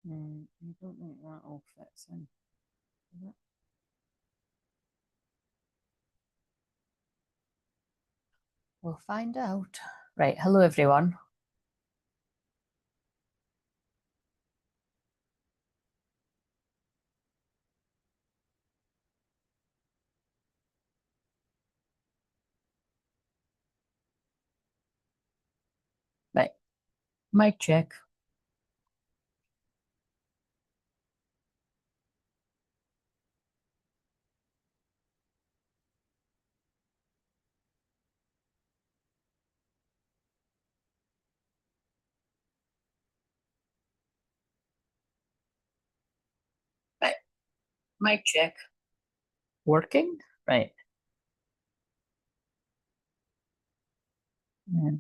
I don't think that all fits in. We'll find out. Right, hello everyone. Right, mic check. Right, mic check. Working? Right. Yeah.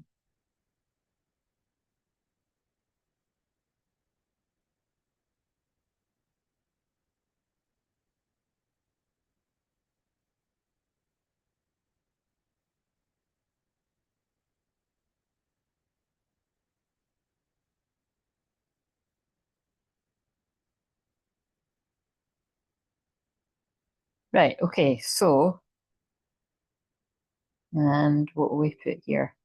Right, okay, so, and what will we put here?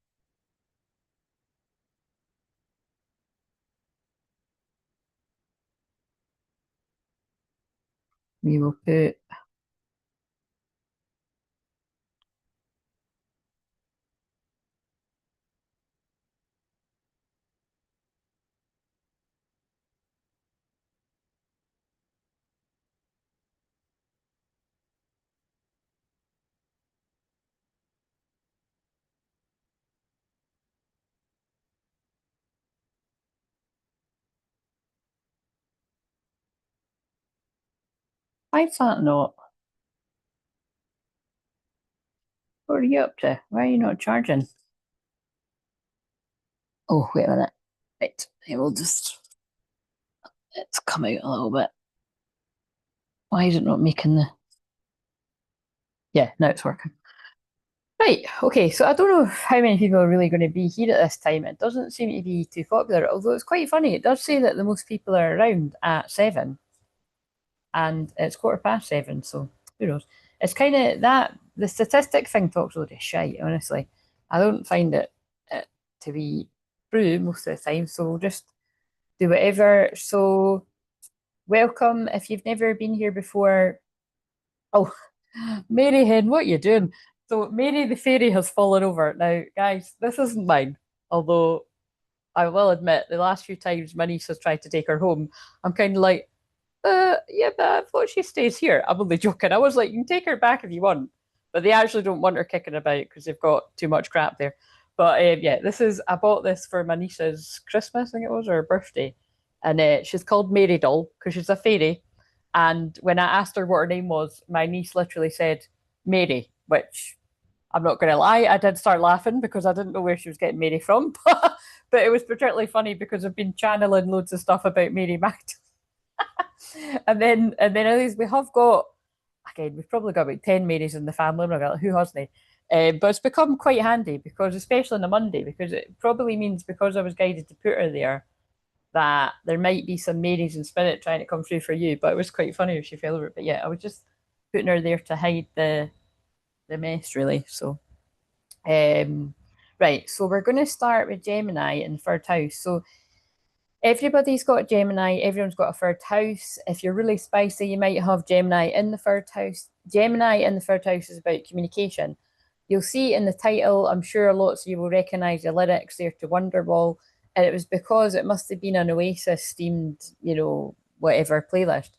We will put why's that not? What are you up to? Why are you not charging? Oh, wait a minute. Right, I will just, it's come out a little bit. Why is it not making the, yeah, now it's working. Right, okay, so I don't know how many people are really going to be here at this time. It doesn't seem to be too popular, although it's quite funny. It does say that the most people are around at 7, and it's 7:15, so who knows? It's kind of that, the statistic thing talks a load of shite, honestly. I don't find it to be true most of the time, so we'll just do whatever. So, welcome if you've never been here before. Oh, Mary Hen, what are you doing? So Mary the fairy has fallen over. Now, guys, this isn't mine. Although I will admit, the last few times my niece has tried to take her home, I'm kind of like, yeah, but I thought she stays here. I'm only joking. I was like, you can take her back if you want, but they actually don't want her kicking about because they've got too much crap there. But yeah, I bought this for my niece's Christmas, I think it was, or her birthday, and she's called Mary Doll because she's a fairy. And when I asked her what her name was, my niece literally said Mary, which I'm not going to lie, I did start laughing because I didn't know where she was getting Mary from. But it was particularly funny because I've been channeling loads of stuff about Mary Magdalene. And then at least we have got, again, we've probably got about 10 Marys in the family. And like, who hasn't? But it's become quite handy because, especially on a Monday, because it probably means because I was guided to put her there, that there might be some Marys in spirit trying to come through for you. But it was quite funny if she fell over it. But yeah, I was just putting her there to hide the mess, really. So, um, right. So we're going to start with Gemini in the third house. So everybody's got Gemini, everyone's got a third house. If you're really spicy, you might have Gemini in the third house. Gemini in the third house is about communication. You'll see in the title, I'm sure lots of you will recognize the lyrics there to Wonderwall. And it was because it must have been an Oasis themed, whatever playlist.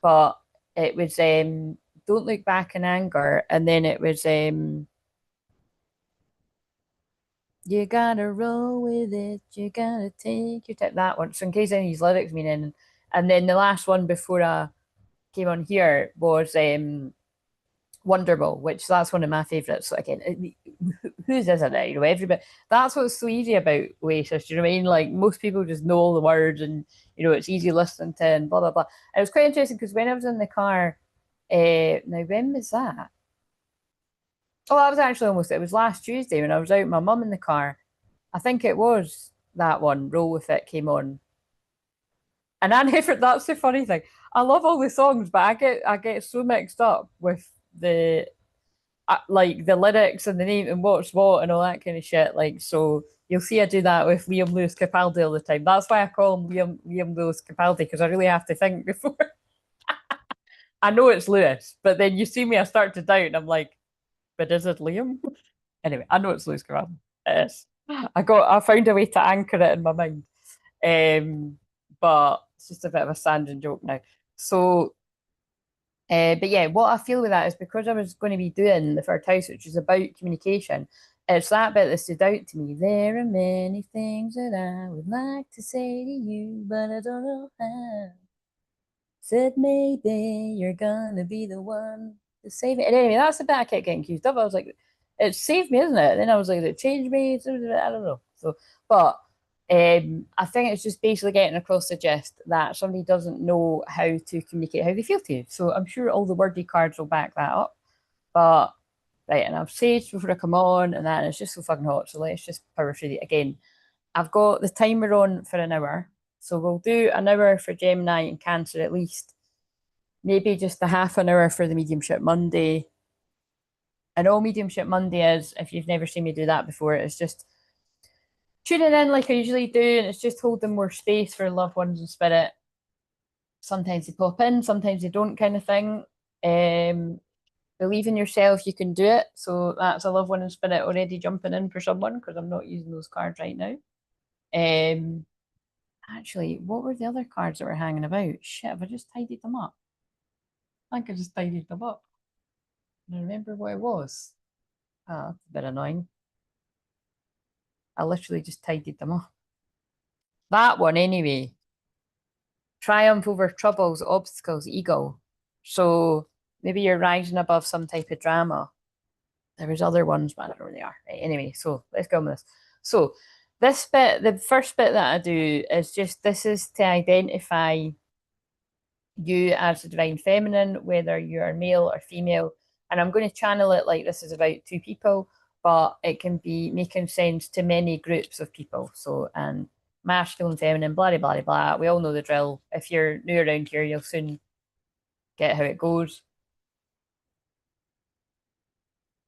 But it was Don't Look Back in Anger. And then it was You gotta roll with it. You gotta take your time. That one. So in case any of these lyrics mean anything. And then the last one before I came on here was Wonderwall, which that's one of my favourites. So again, whose isn't it? Everybody. That's what's so easy about Oasis. Do you know what I mean? Like most people just know all the words, and it's easy listening to and blah blah blah. And it was quite interesting because when I was in the car, now when was that? Oh, that was actually almost. It was last Tuesday when I was out with my mum in the car. I think it was that one. Roll with it came on. And I never, that's the funny thing. I love all the songs, but I get so mixed up with the like the lyrics and the name and what's what and all that kind of shit. Like, so you'll see I do that with Liam Lewis Capaldi all the time. That's why I call him Liam Lewis Capaldi, because I really have to think before. I know it's Lewis, but then you see me, I start to doubt, and I'm like, but is it Liam? Anyway, I know it's Lewis Capaldi. It is. I found a way to anchor it in my mind. But it's just a bit of a standing joke now. So but yeah, what I feel with that is because I was going to be doing the third house, which is about communication, it's that bit that stood out to me. There are many things that I would like to say to you, but I don't know how. Said maybe you're gonna be the one to save me. And anyway, that's the bit I kept getting confused of. I was like, it saved me, isn't it? And then I was like, it changed me. I don't know. So, but I think it's just basically getting across the gist that somebody doesn't know how to communicate how they feel to you. So I'm sure all the wordy cards will back that up. But right, and I've saged before I come on, and that, and it's just so fucking hot. So let's just power through it again. I've got the timer on for an hour. So we'll do an hour for Gemini and Cancer at least. Maybe just a half an hour for the Mediumship Monday. And all Mediumship Monday is, if you've never seen me do that before, it's just tuning in like I usually do, and it's just holding more space for loved ones in spirit. Sometimes they pop in, sometimes they don't, kind of thing. Believe in yourself, you can do it. So that's a loved one in spirit already jumping in for someone, because I'm not using those cards right now. Actually, what were the other cards that were hanging about? Shit, have I just tidied them up? I think I just tidied them up. I remember what it was. Ah, that's a bit annoying. I literally just tidied them up. That one, anyway. Triumph over troubles, obstacles, ego. So maybe you're rising above some type of drama. There was other ones, but I don't know where they are. Right, anyway, so let's go with this. So this bit, the first bit that I do is just, this is to identify you as the divine feminine, whether you're male or female. And I'm going to channel it like this is about two people, but it can be making sense to many groups of people. So, and masculine, feminine, blah, blah, blah, blah. We all know the drill. If you're new around here, you'll soon get how it goes.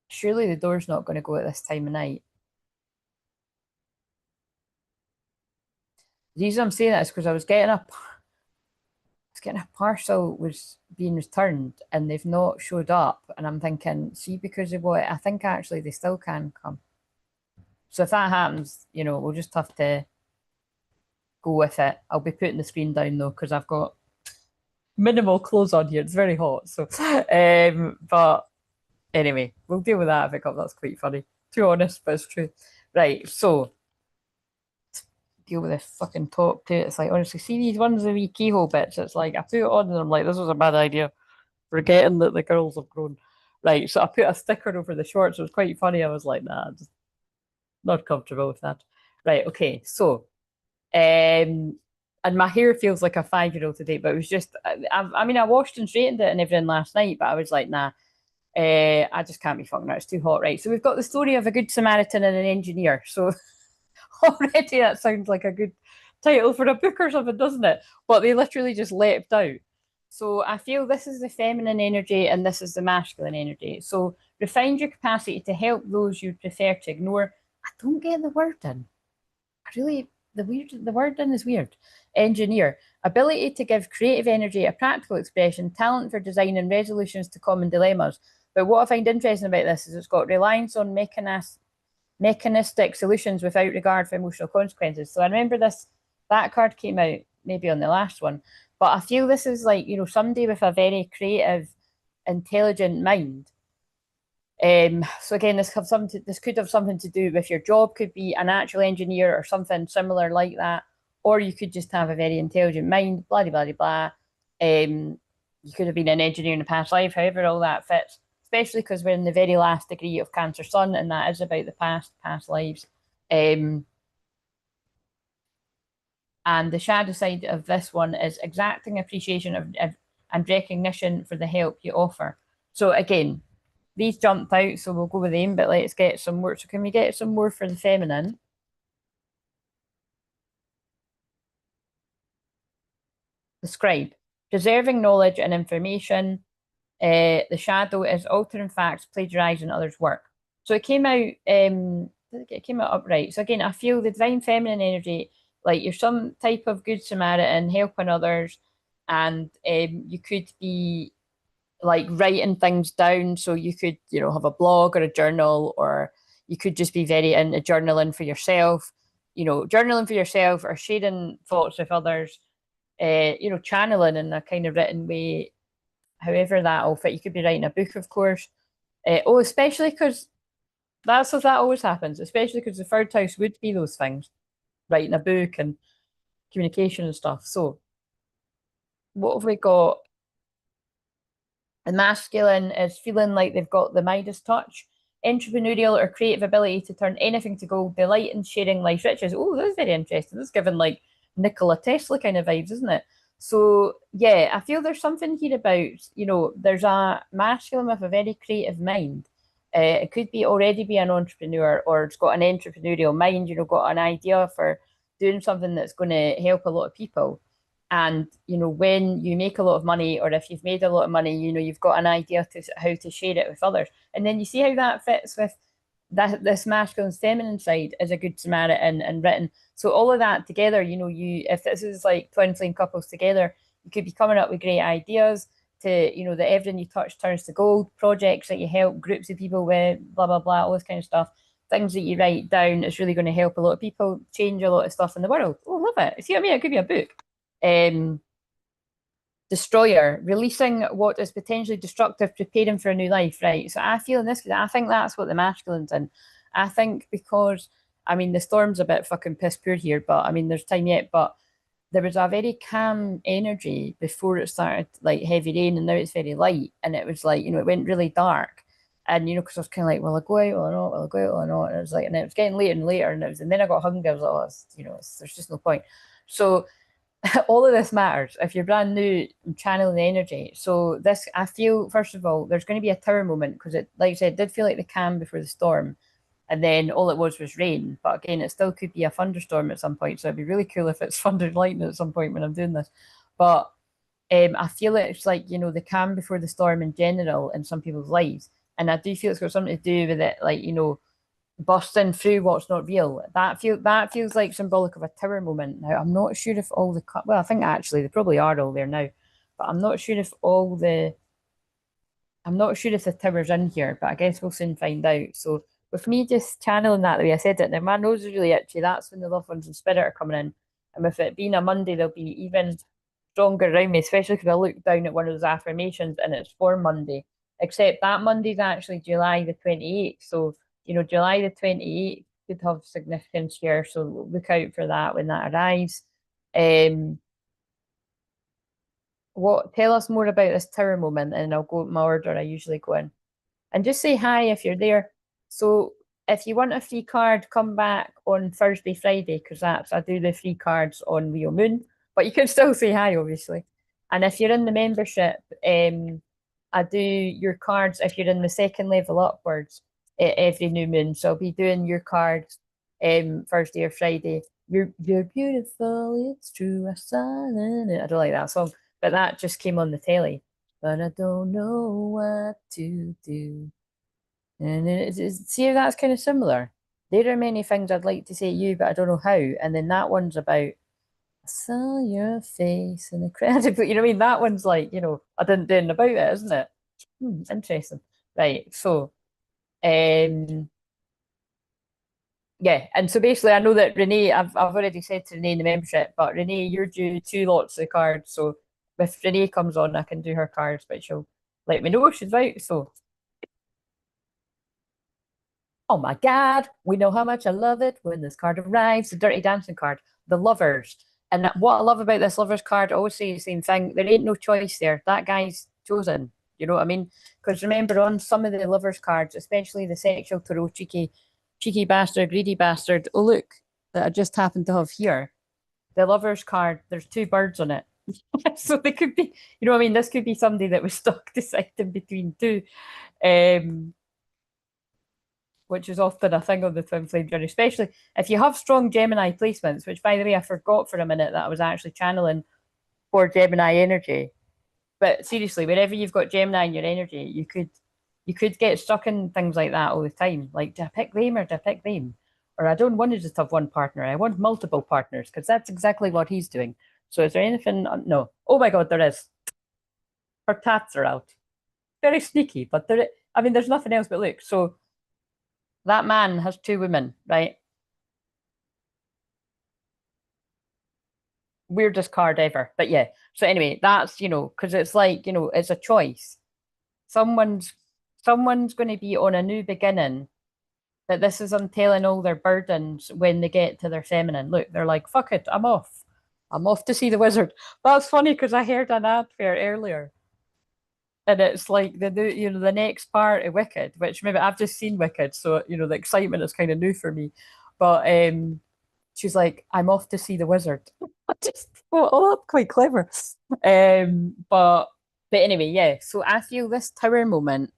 Surely the door's not going to go at this time of night. The reason I'm saying that is because I was getting a parcel was being returned and they've not showed up. And I'm thinking, see, because of what I think actually they still can come. So if that happens, we'll just have to go with it. I'll be putting the screen down though, because I've got minimal clothes on here. It's very hot. So but anyway, we'll deal with that if it comes. That's quite funny. Too honest, but it's true. Right, so deal with this fucking top too. It's like, honestly, see these ones, the wee keyhole bits. It's like I put it on and I'm like, this was a bad idea. Forgetting that the girls have grown. Right, so I put a sticker over the shorts. It was quite funny. I was like, nah, just not comfortable with that. Right, okay, so and my hair feels like a 5-year-old today, but it was just, I mean, I washed and straightened it and everything last night, but I was like, nah, I just can't be fucking out. It's too hot, right? So we've got the story of a good Samaritan and an engineer. So already that sounds like a good title for a book or something, doesn't it? But they literally just leapt out. So I feel this is the feminine energy and this is the masculine energy. So refine your capacity to help those you prefer to ignore. I don't get the word in. I really, the word in is weird. Engineer. Ability to give creative energy a practical expression, talent for design and resolutions to common dilemmas. But what I find interesting about this is it's got reliance on mechanistic solutions without regard for emotional consequences. So I remember that card came out maybe on the last one, but I feel this is like, somebody with a very creative, intelligent mind. So again, this could have something to do with your job, could be an actual engineer or something similar like that, or you could just have a very intelligent mind, blah blah blah blah. You could have been an engineer in a past life, however all that fits, especially because we're in the very last degree of Cancer Sun, and that is about the past lives. And the shadow side of this one is exacting appreciation of and recognition for the help you offer. So again, these jumped out, so we'll go with them, but let's get some more. So can we get some more for the feminine? The scribe, preserving knowledge and information. The shadow is altering facts, plagiarizing others' work. So it came out, it came out upright. So again, I feel the divine feminine energy, like you're some type of good Samaritan helping others, and you could be like writing things down. So you could, have a blog or a journal, or you could just be very into journaling for yourself, journaling for yourself or sharing thoughts with others, channeling in a kind of written way, however that will fit. You could be writing a book, of course. Especially because that always happens, especially because the third house would be those things, writing a book and communication and stuff. So what have we got? The masculine is feeling like they've got the Midas touch, entrepreneurial or creative ability to turn anything to gold, delight in sharing life's riches. Oh, that's very interesting. That's given like Nikola Tesla kind of vibes, isn't it? So yeah, I feel there's something here about, there's a masculine with a very creative mind. It could be already be an entrepreneur, or it's got an entrepreneurial mind, got an idea for doing something that's going to help a lot of people. And, when you make a lot of money, or if you've made a lot of money, you've got an idea to how to share it with others. And then you see how that fits with this masculine feminine side as a good Samaritan and written. So all of that together, if this is like twin flame couples together, you could be coming up with great ideas to, that everything you touch turns to gold, projects that you help groups of people with, blah, blah, blah, all this kind of stuff. Things that you write down, it's really going to help a lot of people, change a lot of stuff in the world. Oh, love it. See what I mean? It could be a book. Destroyer, releasing what is potentially destructive, preparing for a new life, right? So I feel in this, I think that's what the masculine's in. I think because, the storm's a bit fucking piss poor here, but there's time yet, but there was a very calm energy before it started like heavy rain, and now it's very light, and it was like, it went really dark. And because I was kind of like, will I go out or not? Will I go out or not? And it was like, and it was getting later and later, and then I got hungry. I was like, there's just no point. So all of this matters if you're brand new channeling the energy. So this, I feel, first of all, there's going to be a tower moment, because it, like I said, did feel like the calm before the storm, and then all it was rain. But again, it still could be a thunderstorm at some point. So it'd be really cool if it's thunder and lightning at some point when I'm doing this. But I feel it's like, the calm before the storm in general in some people's lives, and I do feel it's got something to do with it, like, busting through what's not real. That feels like symbolic of a tower moment. Now, I'm not sure if all the well, I think actually they probably are all there now, but I'm not sure if the tower's in here. But I guess we'll soon find out. So with me just channeling that the way I said it, now my nose is really itchy. That's when the loved ones in spirit are coming in, and with it being a Monday, they'll be even stronger around me, especially because I look down at one of those affirmations and it's for Monday. Except that Monday's actually July the 28th. So July the 28th could have significance here. So look out for that when that arrives. Tell us more about this tower moment, and I'll go in my order I usually go in. And just say hi if you're there. So if you want a free card, come back on Thursday, Friday, because I do the free cards on Leo Moon. But you can still say hi, obviously. And if you're in the membership, I do your cards if you're in the second level upwards every new moon. So I'll be doing your cards Thursday or Friday. You're beautiful, it's true, I don't like that song, but that just came on the telly. But I don't know what to do. And see if that's kind of similar. There are many things I'd like to say to you, but I don't know how. And then that one's about, I saw your face and incredible. You know what I mean? That one's like, I didn't do anything about it, isn't it? Interesting. Right. So, yeah. And so basically, I know that Renee, I've already said to Renee in the membership, but Renee, you're due 2 lots of cards. So if Renee comes on, I can do her cards, but she'll let me know if she's out. So, oh my God, we know how much I love it when this card arrives, the Dirty Dancing card, the lovers. And what I love about this lovers card, I always say the same thing. There ain't no choice there. That guy's chosen. You know what I mean? Because remember, on some of the lovers cards, especially the sexual tarot, cheeky bastard, greedy bastard. Oh, look, that I just happened to have here. The lovers card, there's 2 birds on it. So they could be, you know what I mean? This could be somebody that was stuck deciding between two. Which is often a thing on the twin flame journey, especially if you have strong Gemini placements, which, by the way, I forgot for a minute that I was actually channeling for Gemini energy. But seriously, wherever you've got Gemini in your energy, you could get stuck in things like that all the time. Like, do I pick them or do I pick them? Or I don't want to just have one partner. I want multiple partners because that's exactly what he's doing. So is there anything? No. Oh my God, there is. Her tats are out. Very sneaky, but there. I mean, there's nothing else but look. So that man has two women, right? Weirdest card ever. But yeah. So anyway, that's because it's like, it's a choice. Someone's someone's going to be on a new beginning that this is untailing all their burdens when they get to their feminine. Look, they're like, fuck it, I'm off. I'm off to see the wizard. That's funny because I heard an advert earlier. And it's like the next part of Wicked, which maybe I've just seen Wicked, so the excitement is kind of new for me. But she's like, I'm off to see the wizard. I just thought, oh, that's quite clever. But anyway, yeah. So I feel this tower moment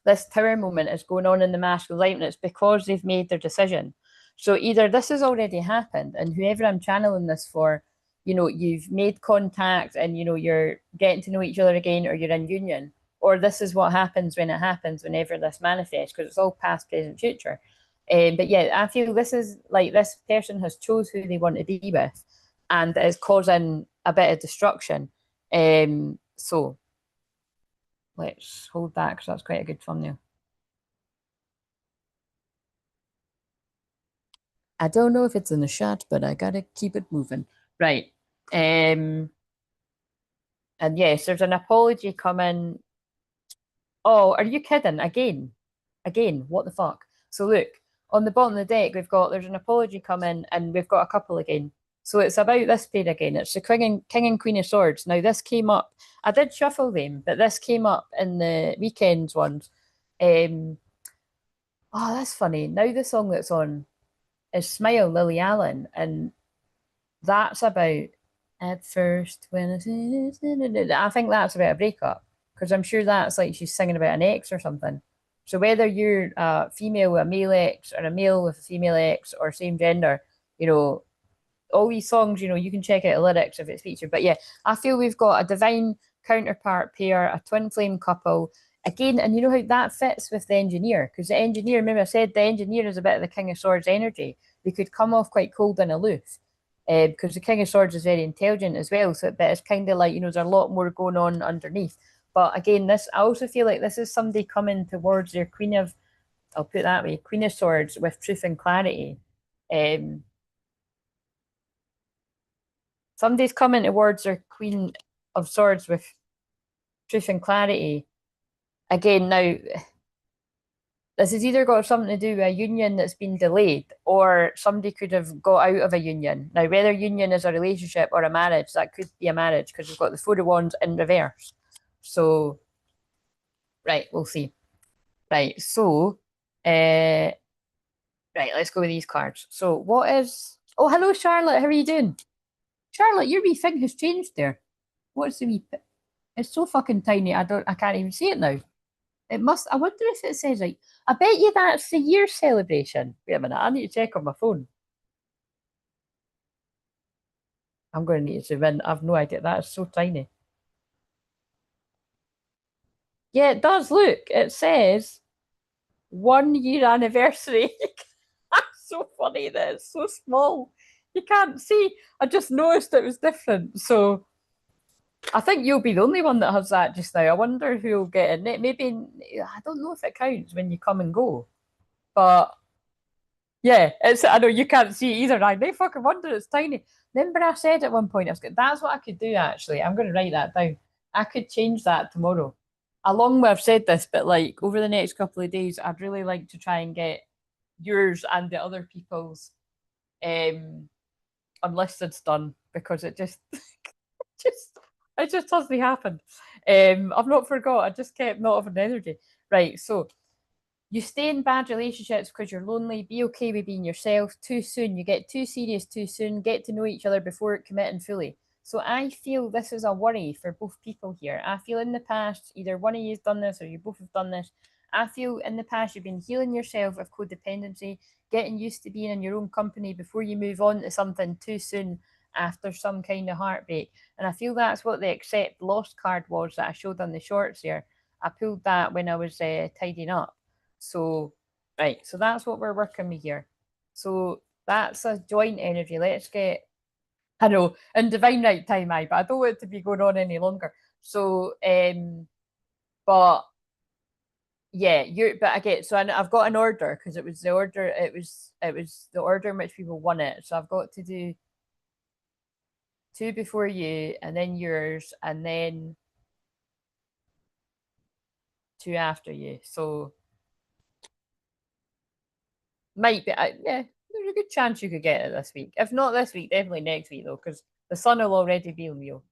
is going on in the masculine light, and it's because they've made their decision. So either this has already happened, and whoever I'm channeling this for, you've made contact and you're getting to know each other again, or you're in union, or this is what happens when it happens, whenever this manifests, because it's all past, present, future. But yeah, I feel this is like this person has chose who they want to be with, and is causing a bit of destruction. So let's hold that because that's quite a good thumbnail. I don't know if it's in the shot, but I gotta keep it moving. Right. And yes, there's an apology coming. Oh, are you kidding? Again, what the fuck? So look, on the bottom of the deck, there's an apology coming, and we've got a couple again. So it's about this pair again. It's the King and Queen of Swords. Now this came up. I did shuffle them, but this came up in the weekends ones. Oh, that's funny. Now the song that's on is Smile, Lily Allen, and that's about at first when I think that's about a breakup, because I'm sure that's like she's singing about an ex or something. So whether you're a female with a male ex or a male with a female ex or same gender, all these songs, you can check out the lyrics if it's featured. But yeah, I feel we've got a divine counterpart pair, a twin flame couple. Again, and you know how that fits with the engineer, because the engineer, remember I said the engineer is a bit of the King of Swords energy. They could come off quite cold and aloof, because the King of Swords is very intelligent as well. So, but it's kind of like, there's a lot more going on underneath. But again, I also feel like this is somebody coming towards their Queen of, I'll put it that way, Queen of Swords with truth and clarity. Somebody's coming towards their Queen of Swords with truth and clarity. Again, now, this has either got something to do with a union that's been delayed, or somebody could have got out of a union. Now, whether union is a relationship or a marriage, that could be a marriage, because we've got the Four of Wands in reverse. So, right, we'll see. Right, so, right, let's go with these cards. So, what is... Oh, hello, Charlotte. How are you doing? Charlotte, your wee thing has changed there. What's the wee... It's so fucking tiny, I can't even see it now. It must... I wonder if it says, like... I bet you that's the year celebration. Wait a minute, I need to check on my phone. I'm going to need to zoom in. I've no idea. That's so tiny. Yeah, it does. Look, it says 1 year anniversary. That's so funny that it's so small. You can't see. I just noticed it was different. So I think you'll be the only one that has that just now. I wonder who'll get it. Maybe, I don't know if it counts when you come and go. But yeah, I know you can't see it either. I may fucking wonder, it's tiny. Remember I said at one point, that's what I could do actually. I'm going to write that down. I could change that tomorrow. Along with I've said this, but like over the next couple of days, I'd really like to try and get yours and the other people's unlisteds done, because it just it just hasn't happened. I've not forgot. I just kept not having energy. Right, so you stay in bad relationships because you're lonely. Be okay with being yourself. Too soon. You get too serious too soon. Get to know each other before committing fully. So I feel this is a worry for both people here. I feel in the past, either one of you has done this or you both have done this. I feel in the past you've been healing yourself of codependency, getting used to being in your own company before you move on to something too soon, after some kind of heartbreak. And I feel that's what the accept lost card was that I showed on the shorts here. I pulled that when I was tidying up. So, right, so that's what we're working with here. So that's a joint energy. Let's get, I know, in divine right time, but I don't want it to be going on any longer. So, but yeah, but again, so I've got an order because it was the order, it was the order in which people won it. So I've got to do 2 before you, and then yours, and then 2 after you. So might be, yeah, there's a good chance you could get it this week. If not this week, definitely next week though, because the sun will already be in Leo.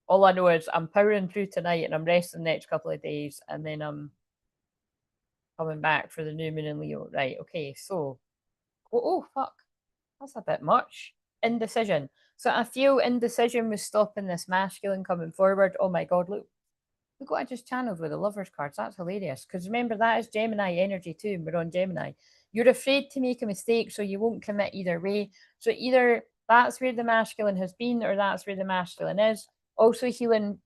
All I know is I'm powering through tonight and I'm resting the next couple of days, and then I'm coming back for the new moon in Leo. Right, okay, so oh fuck, that's a bit much. Indecision. So I feel indecision was stopping this masculine coming forward. Oh my god, look what I just channeled with the lovers cards. That's hilarious. Because remember, that is Gemini energy too, and we're on Gemini. You're afraid to make a mistake, so you won't commit either way. So either that's where the masculine has been, or that's where the masculine is. Also healing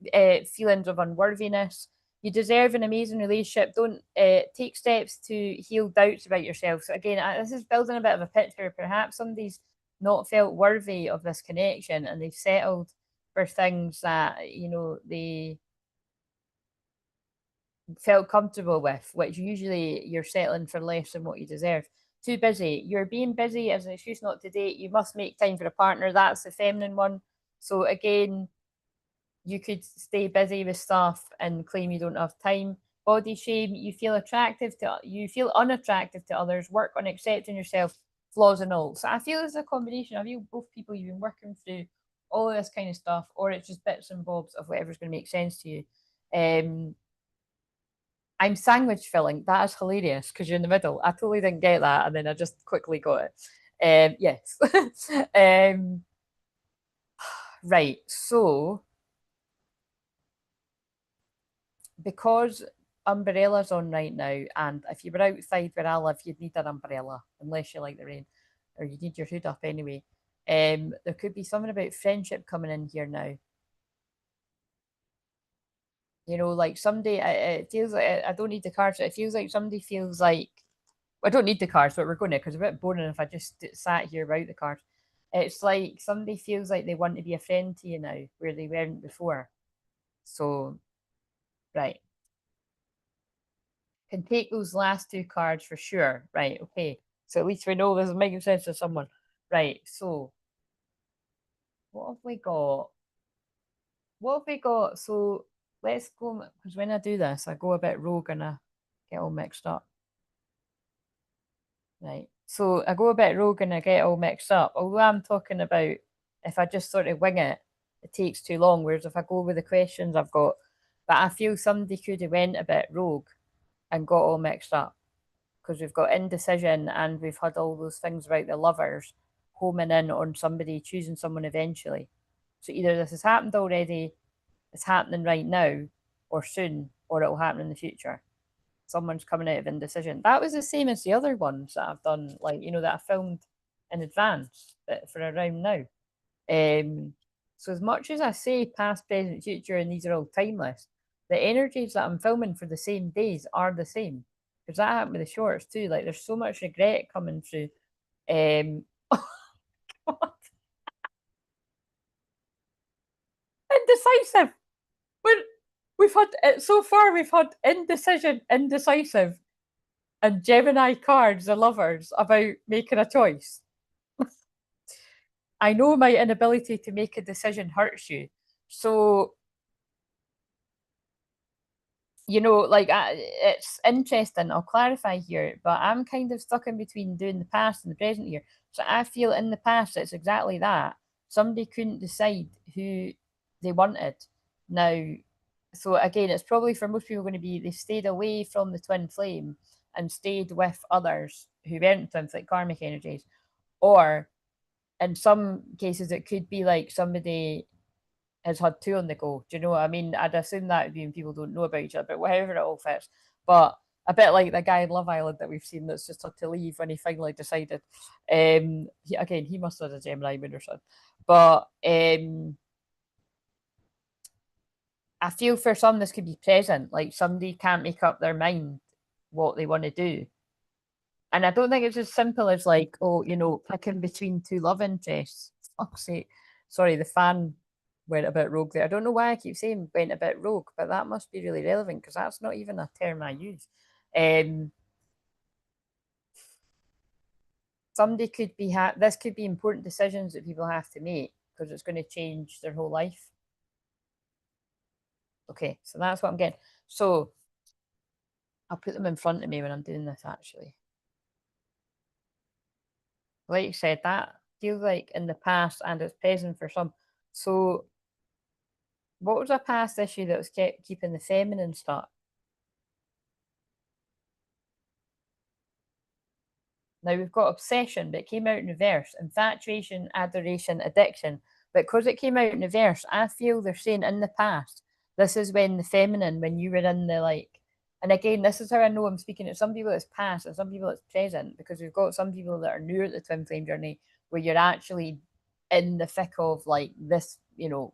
feelings of unworthiness. You deserve an amazing relationship. Don't take steps to heal doubts about yourself. So again, this is building a bit of a picture. Perhaps somebody's not felt worthy of this connection, and they've settled for things that they felt comfortable with, which usually you're settling for less than what you deserve. Too busy. You're being busy as an excuse not to date. You must make time for a partner. That's the feminine one. So again, you could stay busy with stuff and claim you don't have time. Body shame. You feel unattractive to others. Work on accepting yourself, flaws and all. So I feel it's a combination. I feel both people, you've been working through all of this kind of stuff, or it's just bits and bobs of whatever's going to make sense to you. I'm sandwich filling. That is hilarious because you're in the middle. I totally didn't get that, and then I just quickly got it. Yes. Right. So, because umbrella's on right now, and if you were outside where I live, you'd need an umbrella unless you like the rain, or you need your hood up anyway. There could be something about friendship coming in here now. Like somebody, it feels like I don't need the cards. It feels like somebody feels like I don't need the cards, but we're going to because it's a bit boring if I just sat here without the cards. It's like somebody feels like they want to be a friend to you now, where they weren't before. So, right. Can take those last 2 cards for sure. Right, okay. So at least we know this is making sense to someone. Right, so what have we got? What have we got? So let's go, because when I do this, I go a bit rogue and I get all mixed up. Right. So I go a bit rogue and I get all mixed up. Although I'm talking about if I just sort of wing it, it takes too long. Whereas if I go with the questions I've got, but I feel somebody could have went a bit rogue and got all mixed up because we've got indecision and we've had all those things about the lovers homing in on somebody choosing someone eventually. So either this has happened already, it's happening right now, or soon, or it'll happen in the future. Someone's coming out of indecision. That was the same as the other ones that I've done, like, that I filmed in advance for around now. So as much as I say past, present, future, and these are all timeless, the energies that I'm filming for the same days are the same. Because that happened with the shorts too. Like there's so much regret coming through. Indecisive. We've had so far. We've had indecision, indecisive, and Gemini cards, the lovers, about making a choice. I know my inability to make a decision hurts you. So, it's interesting. I'll clarify here, but I'm kind of stuck in between doing the past and the present here. So I feel in the past, it's exactly that. Somebody couldn't decide who they wanted. Now, so again, it's probably for most people going to be they stayed away from the twin flame and stayed with others who weren't twin flame karmic energies. Or in some cases, it could be like somebody has had 2 on the go. Do you know what I mean? I'd assume that would be when people don't know about each other, but whatever it all fits. But A bit like the guy in Love Island that we've seen that's just had to leave when he finally decided. He must have had a Gemini moon or something. But I feel for some this could be present, like somebody can't make up their mind what they want to do. And I don't think it's as simple as like, oh, picking between two love interests. Fuck's sake. Sorry, the fan went a bit rogue there. I don't know why I keep saying went a bit rogue, but that must be really relevant because that's not even a term I use. Somebody could be this could be important decisions that people have to make because it's going to change their whole life. Okay, so that's what I'm getting. So I'll put them in front of me when I'm doing this, actually. Like you said, that feels like in the past and it's present for some. So what was a past issue that was keeping the feminine stuck? Now we've got obsession, but it came out in reverse. Infatuation, adoration, addiction. But because it came out in reverse, I feel they're saying in the past, this is when the feminine, when you were in the like, and again, this is how I know I'm speaking to some people it's past and some people it's present, because we've got some people that are new at the twin flame journey where you're actually in the thick of like this,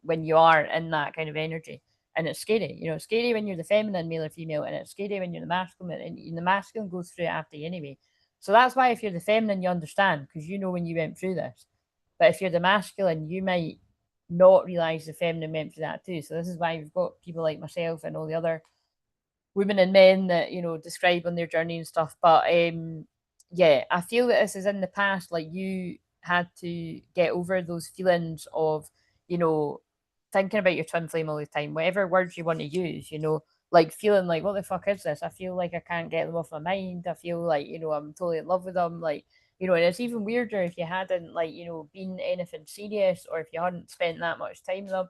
when you are in that kind of energy. And it's scary, it's scary when you're the feminine, male or female, and it's scary when you're the masculine, and the masculine goes through it after you anyway. So that's why if you're the feminine, you understand because you know when you went through this. But if you're the masculine, you might not realize the feminine went through that too. So this is why we've got people like myself and all the other women and men that describe on their journey and stuff. But yeah, I feel that this is in the past. Like you had to get over those feelings of thinking about your twin flame all the time, whatever words you want to use. Like feeling like, what the fuck is this? I feel like I can't get them off my mind. I feel like, I'm totally in love with them. Like, and it's even weirder if you hadn't like, been anything serious or if you hadn't spent that much time with them.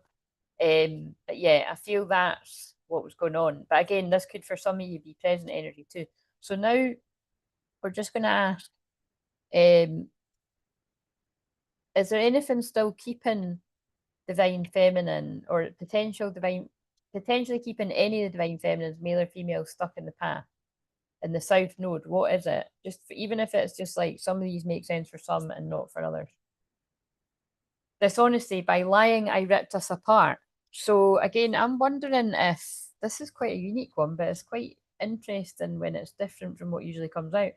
But yeah, I feel that's what was going on. But again, this could for some of you be present energy too. So now we're just gonna ask, is there anything still keeping divine feminine or potentially keeping any of the divine feminines, male or female, stuck in the path in the south node? What is it? Just even if it's just like some of these make sense for some and not for others. Dishonesty, by lying, I ripped us apart. So again, I'm wondering if this is quite a unique one, but it's quite interesting when it's different from what usually comes out.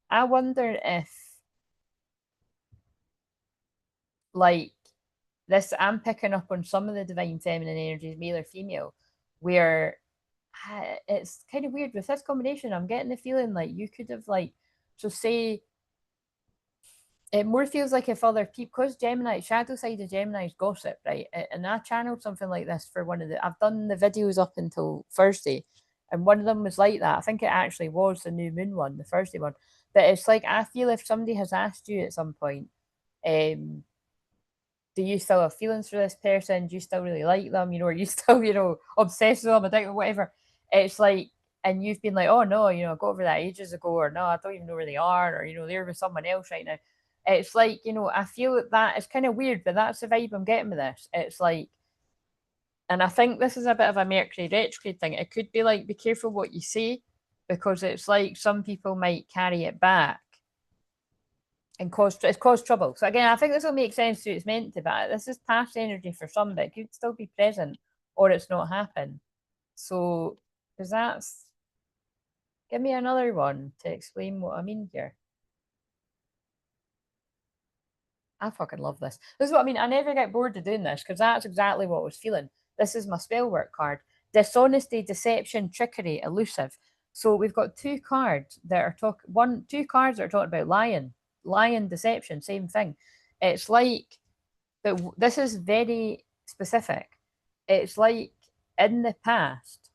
I wonder if like this, I'm picking up on some of the divine feminine energies, male or female, where it's kind of weird with this combination. I'm getting the feeling like you could have like, so say it more feels like if other people, because Gemini, shadow side of Gemini is gossip, right? And I channeled something like this for one of I've done the videos up until Thursday, and one of them was like that. I think it actually was the new moon one, the Thursday one. But it's like, I feel if somebody has asked you at some point, do you still have feelings for this person? Do you still really like them? Are you still, obsessed with them, addicted, whatever? It's like, and you've been like, oh no, I got over that ages ago, or no, I don't even know where they are, or they're with someone else right now. It's like, I feel that it's kind of weird, but that's the vibe I'm getting with this. It's like, and I think this is a bit of a Mercury retrograde thing. It could be like, be careful what you say, because it's like some people might carry it back and cause trouble. So again, I think this will make sense to it's meant to, but this is past energy for some, but it could still be present or it's not happened. So, because that's, give me another one to explain what I mean here. I fucking love this. This is what I mean. I never get bored of doing this because that's exactly what I was feeling. This is my spell work card. Dishonesty, deception, trickery, elusive. So we've got two cards that are two cards that are talking about lying, deception, same thing. It's like, but this is very specific. It's like in the past,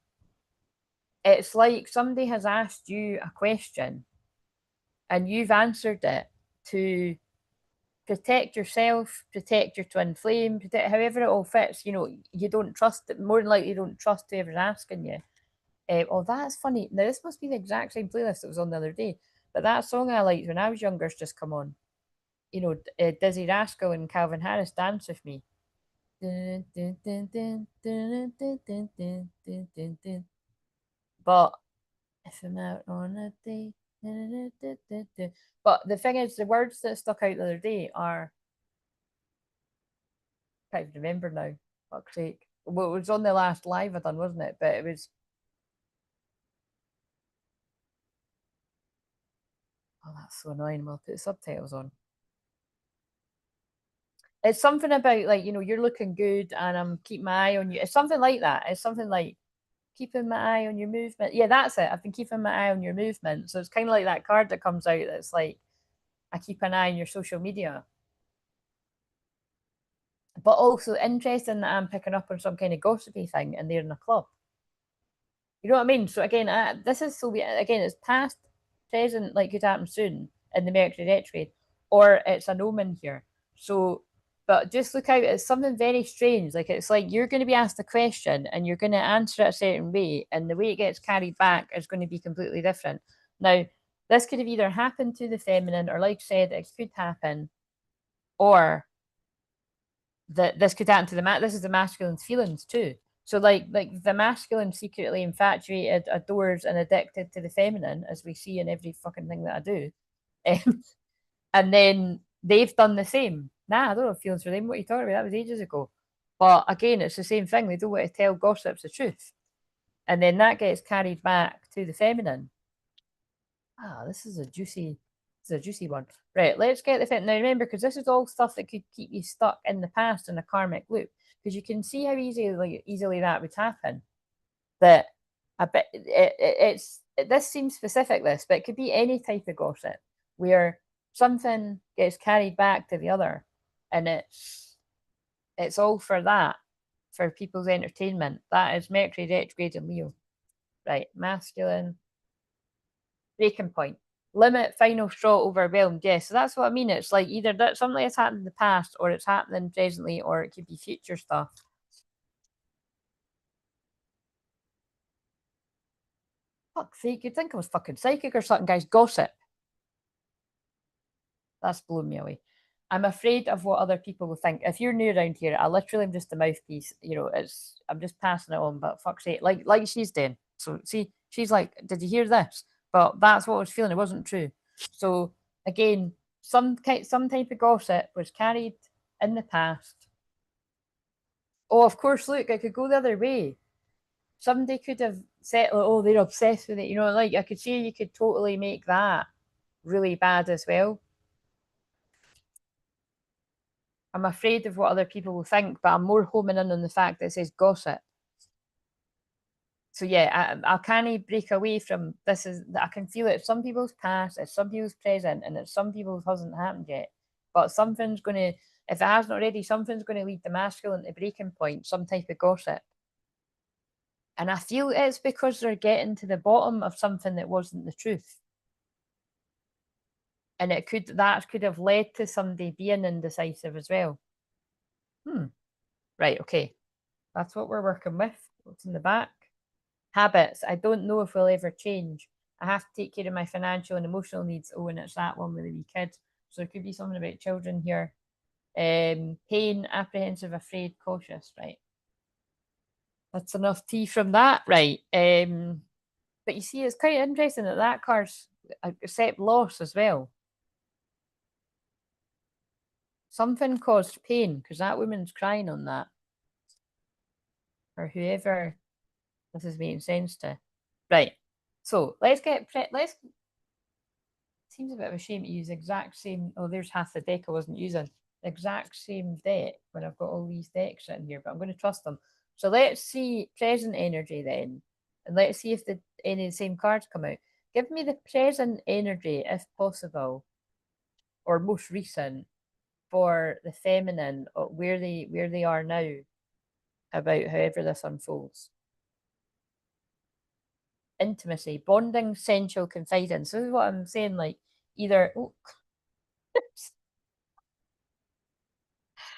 it's like somebody has asked you a question and you've answered it to protect yourself, protect your twin flame, protect however it all fits. You don't trust it. More than likely, you don't trust whoever's asking you. Oh, that's funny. Now, this must be the exact same playlist that was on the other day. But that song I liked when I was younger has just come on. Dizzy Rascal and Calvin Harris, Dance With Me. But If I'm out on a day. But the thing is, the words that stuck out the other day are, I can't even remember now. Fuck's sake. Well, it was on the last live I done, wasn't it? But it was, oh, that's so annoying. We'll put subtitles on. It's something about, like, you know, you're looking good and I'm keeping my eye on you. It's something like that. It's something like keeping my eye on your movement. Yeah, that's it. I've been keeping my eye on your movement. So it's kind of like that card that comes out that's like, I keep an eye on your social media. But also interesting that I'm picking up on some kind of gossipy thing and they're in a club. You know what I mean? So again, this is so weird. Again, it's past, present, like could happen soon in the Mercury retrograde, or it's an omen here. So, but just look out. It's something very strange. Like it's like you're going to be asked a question and you're going to answer it a certain way, and the way it gets carried back is going to be completely different. Now, this could have either happened to the feminine, or like I said, it could happen, or that this could happen to the this is the masculine's feelings too. So like the masculine secretly infatuated, adores, and addicted to the feminine, as we see in every fucking thing that I do. And then they've done the same. Nah, I don't have feelings for them. What are you talking about? That was ages ago. But again, it's the same thing. They don't want to tell gossips the truth. And then that gets carried back to the feminine. Ah, this is a juicy one. Right, let's get the fit. Now remember, because this is all stuff that could keep you stuck in the past in a karmic loop. Because you can see how easily that would happen. That a bit it's this seems specific, this, but it could be any type of gossip where something gets carried back to the other, and it's all for that, for people's entertainment. That is Mercury retrograde in Leo. Right, masculine breaking point. Limit, final straw, overwhelmed. Yeah, so that's what I mean. It's like either that something that's happened in the past, or it's happening presently, or it could be future stuff. Fuck's sake, you'd think I was fucking psychic or something, guys. Gossip. That's blown me away. I'm afraid of what other people will think. If you're new around here, I literally am just a mouthpiece. You know, I'm just passing it on. But fuck's sake, like she's doing. So see, she's like, "Did you hear this?" But that's what I was feeling. It wasn't true. So again, some type of gossip was carried in the past. Oh, of course. Look, I could go the other way. Somebody could have said, "Oh, they're obsessed with it." You know, like I could see you could totally make that really bad as well. I'm afraid of what other people will think, but I'm more homing in on the fact that it says gossip. So yeah, I can't break away from this. Is that I can feel it. It's some people's past, it's some people's present, and it's some people's hasn't happened yet. But something's going to, if it hasn't already, something's going to lead the masculine to breaking point, some type of gossip. And I feel it's because they're getting to the bottom of something that wasn't the truth. And that could have led to somebody being indecisive as well. Right, okay. That's what we're working with. What's in the back? Habits. I don't know if we'll ever change. I have to take care of my financial and emotional needs. Oh, and it's that one with the wee kids. So there could be something about children here. Pain, apprehensive, afraid, cautious. Right. That's enough tea from that. Right. But you see, it's quite interesting that card's accept loss as well. Something caused pain because that woman's crying on that, or whoever this is making sense to. Right. So let's. Seems a bit of a shame to use the exact same. Oh, there's half the deck I wasn't using. The exact same deck when I've got all these decks sitting here, but I'm going to trust them. So let's see present energy then, and let's see if any of the same cards come out. Give me the present energy, if possible, or most recent for the feminine, or where they are now, about however this unfolds. Intimacy, bonding, sensual confidence. This is what I'm saying. Like either. Oh,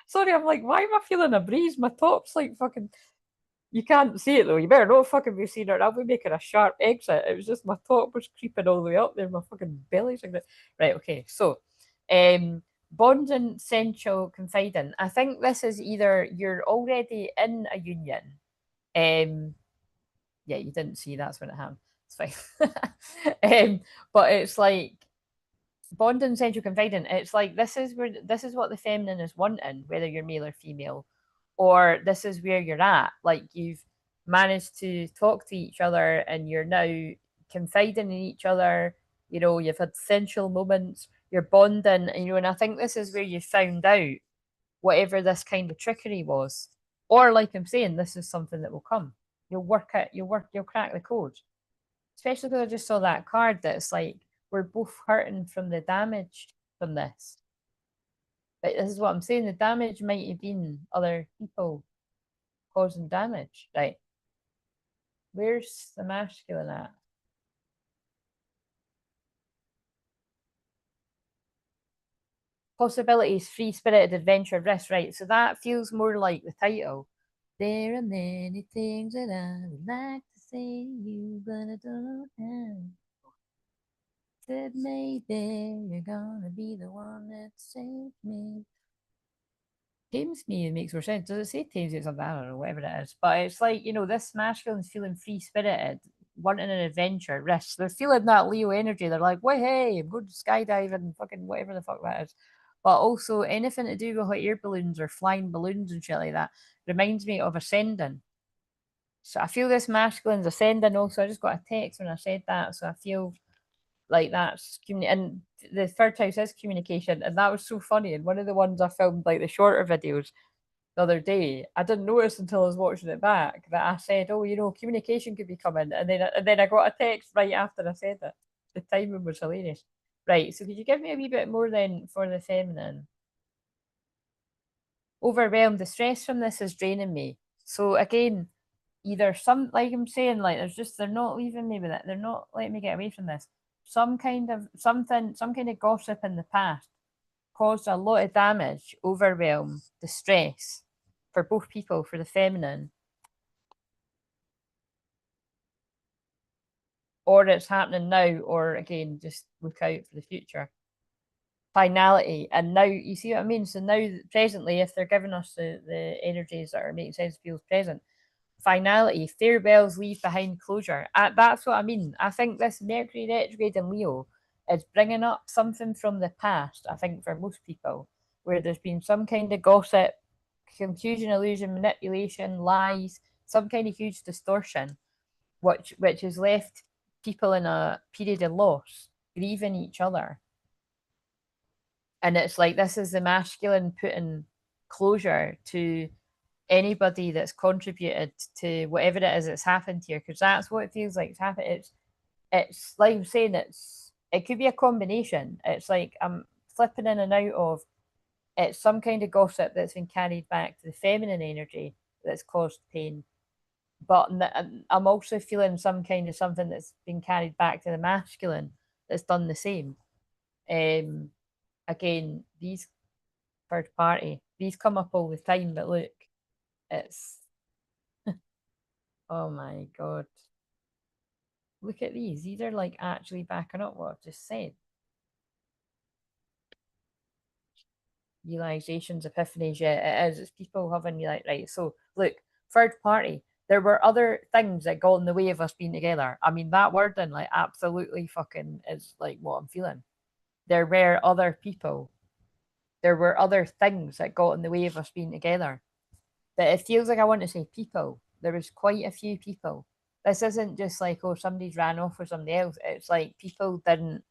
sorry, I'm like, why am I feeling a breeze? My top's like fucking. You can't see it though. You better not fucking be seeing it. I'll be making a sharp exit. It was just my top was creeping all the way up there. My fucking belly's like that. Right. Okay. So, bonding, sensual, confiding. I think this is either you're already in a union. Yeah, you didn't see that's when it happened. It's fine. But it's like bonding, central, confiding. It's like this is what the feminine is wanting, whether you're male or female, or this is where you're at. Like you've managed to talk to each other, and you're now confiding in each other. You know, you've had sensual moments. You're bonding, and, you know, and I think this is where you found out whatever this kind of trickery was, or like I'm saying, this is something that will come. You'll work it. You'll crack the code. Especially because I just saw that card that's like we're both hurting from the damage from this. But this is what I'm saying. The damage might have been other people causing damage, right? Where's the masculine at? Possibilities, free spirited adventure, risk, right? So that feels more like the title. There are many things that I would like to say to you, but I don't know. Said maybe you're gonna be the one that saves me. Tames me, it makes more sense. Does it say tames you something? I don't know, whatever it is. But it's like, you know, this masculine's feeling free spirited, wanting an adventure, risk. They're feeling that Leo energy. They're like, wait, hey, I'm going to skydiving, fucking whatever the fuck that is. But also anything to do with hot air balloons or flying balloons and shit like that reminds me of ascending. So I feel this masculine's ascending also. I just got a text when I said that. So I feel like that's and the third house is communication, and that was so funny. And one of the ones I filmed, like the shorter videos the other day, I didn't notice until I was watching it back that I said, "Oh, you know, communication could be coming," and then I got a text right after I said it. The timing was hilarious. Right, so could you give me a wee bit more then for the feminine? Overwhelmed, the stress from this is draining me. So again, either some, like I'm saying, like there's just they're not leaving me with it. They're not letting me get away from this. Some kind of something, some kind of gossip in the past caused a lot of damage, overwhelm, distress for both people, for the feminine, or it's happening now, or again, just look out for the future. Finality, and now you see what I mean. So now, presently, if they're giving us the energies that are making sense, feels present. Finality, farewells, leave behind closure. That's what I mean. I think this Mercury retrograde in Leo is bringing up something from the past, I think, for most people, where there's been some kind of gossip, confusion, illusion, manipulation, lies, some kind of huge distortion, which has left people in a period of loss, grieving each other. And it's like this is the masculine putting closure to anybody that's contributed to whatever it is that's happened here, because that's what it feels like it's happened. It's like I'm saying, it could be a combination. It's like I'm flipping in and out of it's some kind of gossip that's been carried back to the feminine energy that's caused pain, but I'm also feeling some kind of something that's been carried back to the masculine that's done the same. Um, Again, these third party, these come up all the time, but look, it's oh my god. Look at these. These are like actually backing up what I've just said. Realizations, epiphanies, yeah, it is. It's people having you like, right. So look, third party. There were other things that got in the way of us being together. I mean, that wording like absolutely fucking is like what I'm feeling. There were other people. There were other things that got in the way of us being together. But it feels like I want to say people. There was quite a few people. This isn't just like, oh, somebody's ran off with somebody else. It's like people didn't.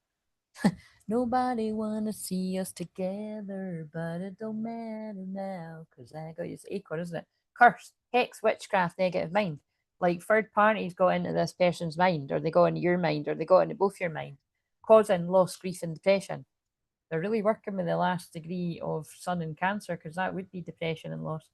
Nobody wanna see us together, but it don't matter now because I got it's acorn, isn't it? Curse, hex, witchcraft, negative mind. Like third parties got into this person's mind, or they got into your mind, or they got into both your mind, causing loss, grief, and depression. They're really working with the last degree of Sun and Cancer because that would be depression and loss.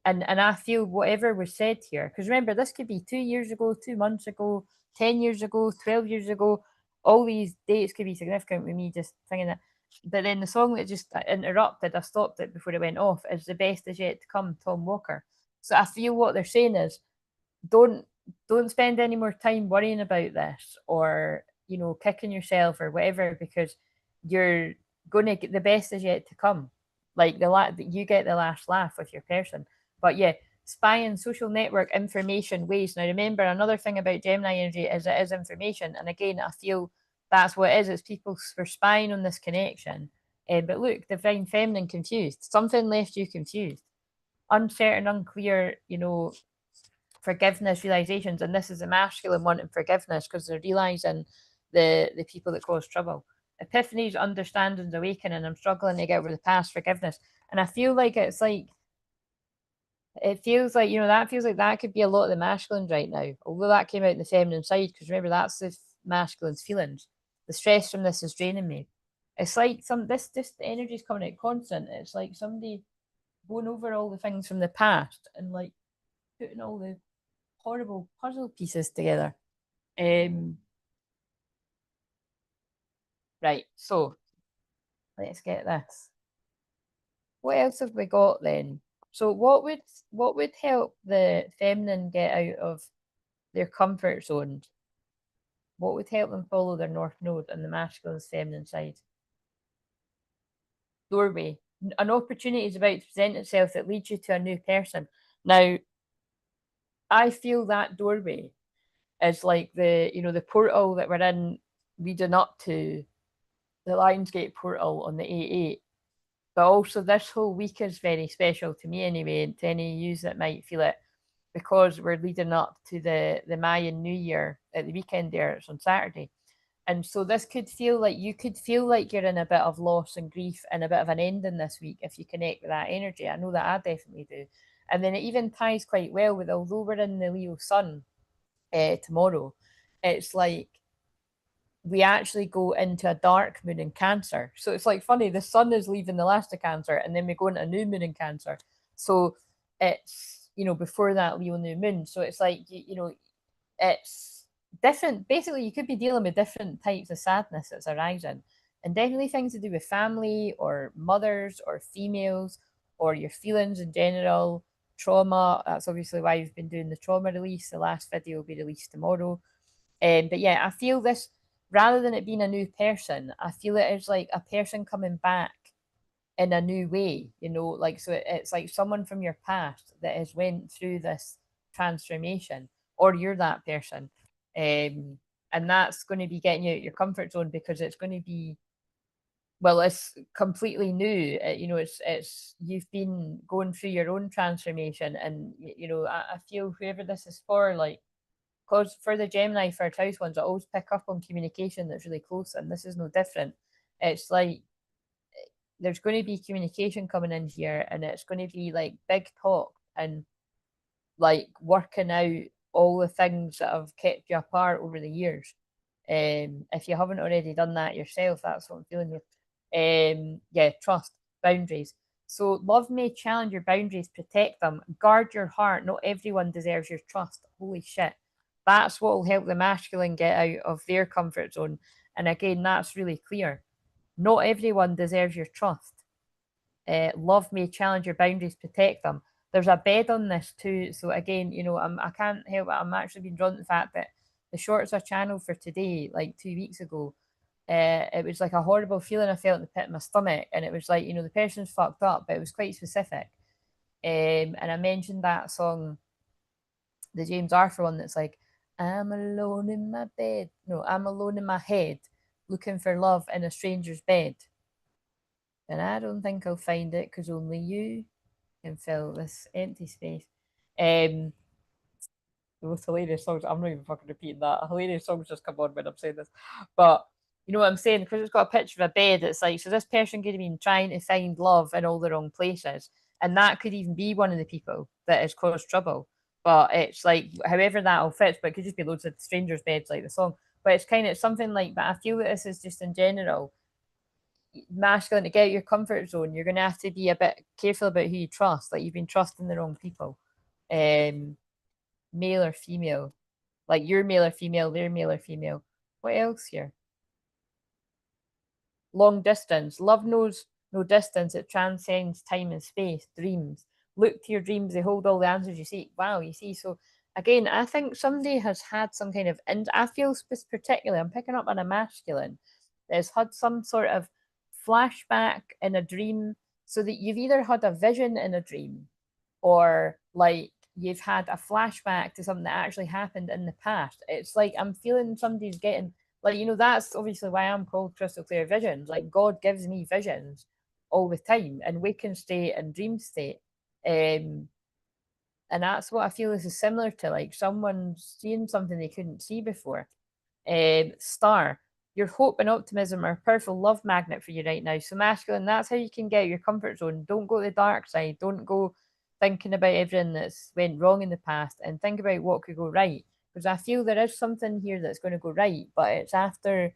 And I feel whatever was said here, because remember, this could be 2 years ago, 2 months ago, 10 years ago, 12 years ago. All these dates could be significant with me just thinking that. But then the song that just interrupted, I stopped it before it went off, is The Best Is Yet to Come, Tom Walker. So I feel what they're saying is don't don't spend any more time worrying about this or kicking yourself or whatever because you're going to get the best is yet to come. Like you get the last laugh with your person. But yeah, spying, social network, information, waste. Now remember, another thing about Gemini energy is it is information. And again, I feel that's what it is. It's people were spying on this connection. But look, divine feminine confused. Something left you confused. Uncertain, unclear, forgiveness, realizations. And this is a masculine wanting forgiveness because they're realizing the people that cause trouble. Epiphanies, understandings, awakening. I'm struggling to get over the past, forgiveness. And I feel like it's like, it feels like, that feels like that could be a lot of the masculines right now. Although that came out in the feminine side, because remember, that's the masculine's feelings. The stress from this is draining me. It's like this the energy's coming out constant. It's like somebody going over all the things from the past and like putting all the horrible puzzle pieces together. Right, so let's get this. What else have we got then? So what would help the feminine get out of their comfort zones? What would help them follow their north node on the masculine's feminine side? Doorway. An opportunity is about to present itself that leads you to a new person. Now, I feel that doorway is like the portal that we're in leading up to the Lionsgate portal on the 8/8. But also this whole week is very special to me anyway, and to any of you that might feel it, because we're leading up to the Mayan New Year at the weekend there. It's on Saturday. And so this could feel like you could feel like you're in a bit of loss and grief and a bit of an ending this week if you connect with that energy. I know that I definitely do. And then it even ties quite well with, although we're in the Leo sun tomorrow, it's like we actually go into a dark moon in Cancer. So it's like funny, the sun is leaving the last of Cancer and then we go into a new moon in Cancer. So it's, before that Leo new moon. So it's like, it's different. Basically, you could be dealing with different types of sadness that's arising, and definitely things to do with family or mothers or females or your feelings in general, trauma. That's obviously why we've been doing the trauma release. The last video will be released tomorrow. But yeah, I feel this, rather than it being a new person, I feel it is like a person coming back in a new way, like, so it's like someone from your past that has went through this transformation, or you're that person. And that's going to be getting you out your comfort zone, because it's going to be, well, it's completely new. It's you've been going through your own transformation, and I feel whoever this is for, like, because for the Gemini first house ones, I always pick up on communication that's really close, and this is no different. It's like there's going to be communication coming in here, and it's going to be like big talk and like working out all the things that have kept you apart over the years. If you haven't already done that yourself, that's what I'm feeling here. Yeah, trust, boundaries. So love may challenge your boundaries, protect them, guard your heart. Not everyone deserves your trust. Holy shit. That's what will help the masculine get out of their comfort zone. And again, that's really clear. Not everyone deserves your trust. Love may challenge your boundaries, protect them. There's a bed on this too. So again, I can't help it. I'm actually being drawn to the fact that the shorts I channeled for today, like 2 weeks ago, it was like a horrible feeling I felt in the pit of my stomach. And it was like, the person's fucked up, but it was quite specific. And I mentioned that song, the James Arthur one, that's like, I'm alone in my bed. No, I'm alone in my head, looking for love in a stranger's bed. And I don't think I'll find it, because only you can fill this empty space. The most hilarious songs. I'm not even fucking repeating that. Hilarious songs just come on when I'm saying this. But you know what I'm saying? Because it's got a picture of a bed, it's like, so this person could have been trying to find love in all the wrong places. And that could even be one of the people that has caused trouble. But it's like, however that all fits, but it could just be loads of strangers' beds, like the song. But it's kind of something like, but I feel that this is just in general masculine. To get out your comfort zone, you're going to have to be a bit careful about who you trust. Like, you've been trusting the wrong people. Male or female, like you're male or female, they're male or female. What else here? Long distance. Love knows no distance. It transcends time and space. Dreams. Look to your dreams. They hold all the answers you seek. Wow, you see. So again, I think somebody has had some kind of, and I feel particularly, I'm picking up on a masculine that has had some sort of flashback in a dream, so that you've either had a vision in a dream, or like you've had a flashback to something that actually happened in the past. It's like I'm feeling somebody's getting, like, you know, that's obviously why I'm called Crystal Clear Visions. Like, God gives me visions all the time in waking state and dream state. Um, and that's what I feel this is similar to, like someone seeing something they couldn't see before. Star, your hope and optimism are a powerful love magnet for you right now. So masculine, that's how you can get out of your comfort zone. Don't go to the dark side. Don't go thinking about everything that's went wrong in the past, and think about what could go right. Because I feel there is something here that's going to go right, but it's after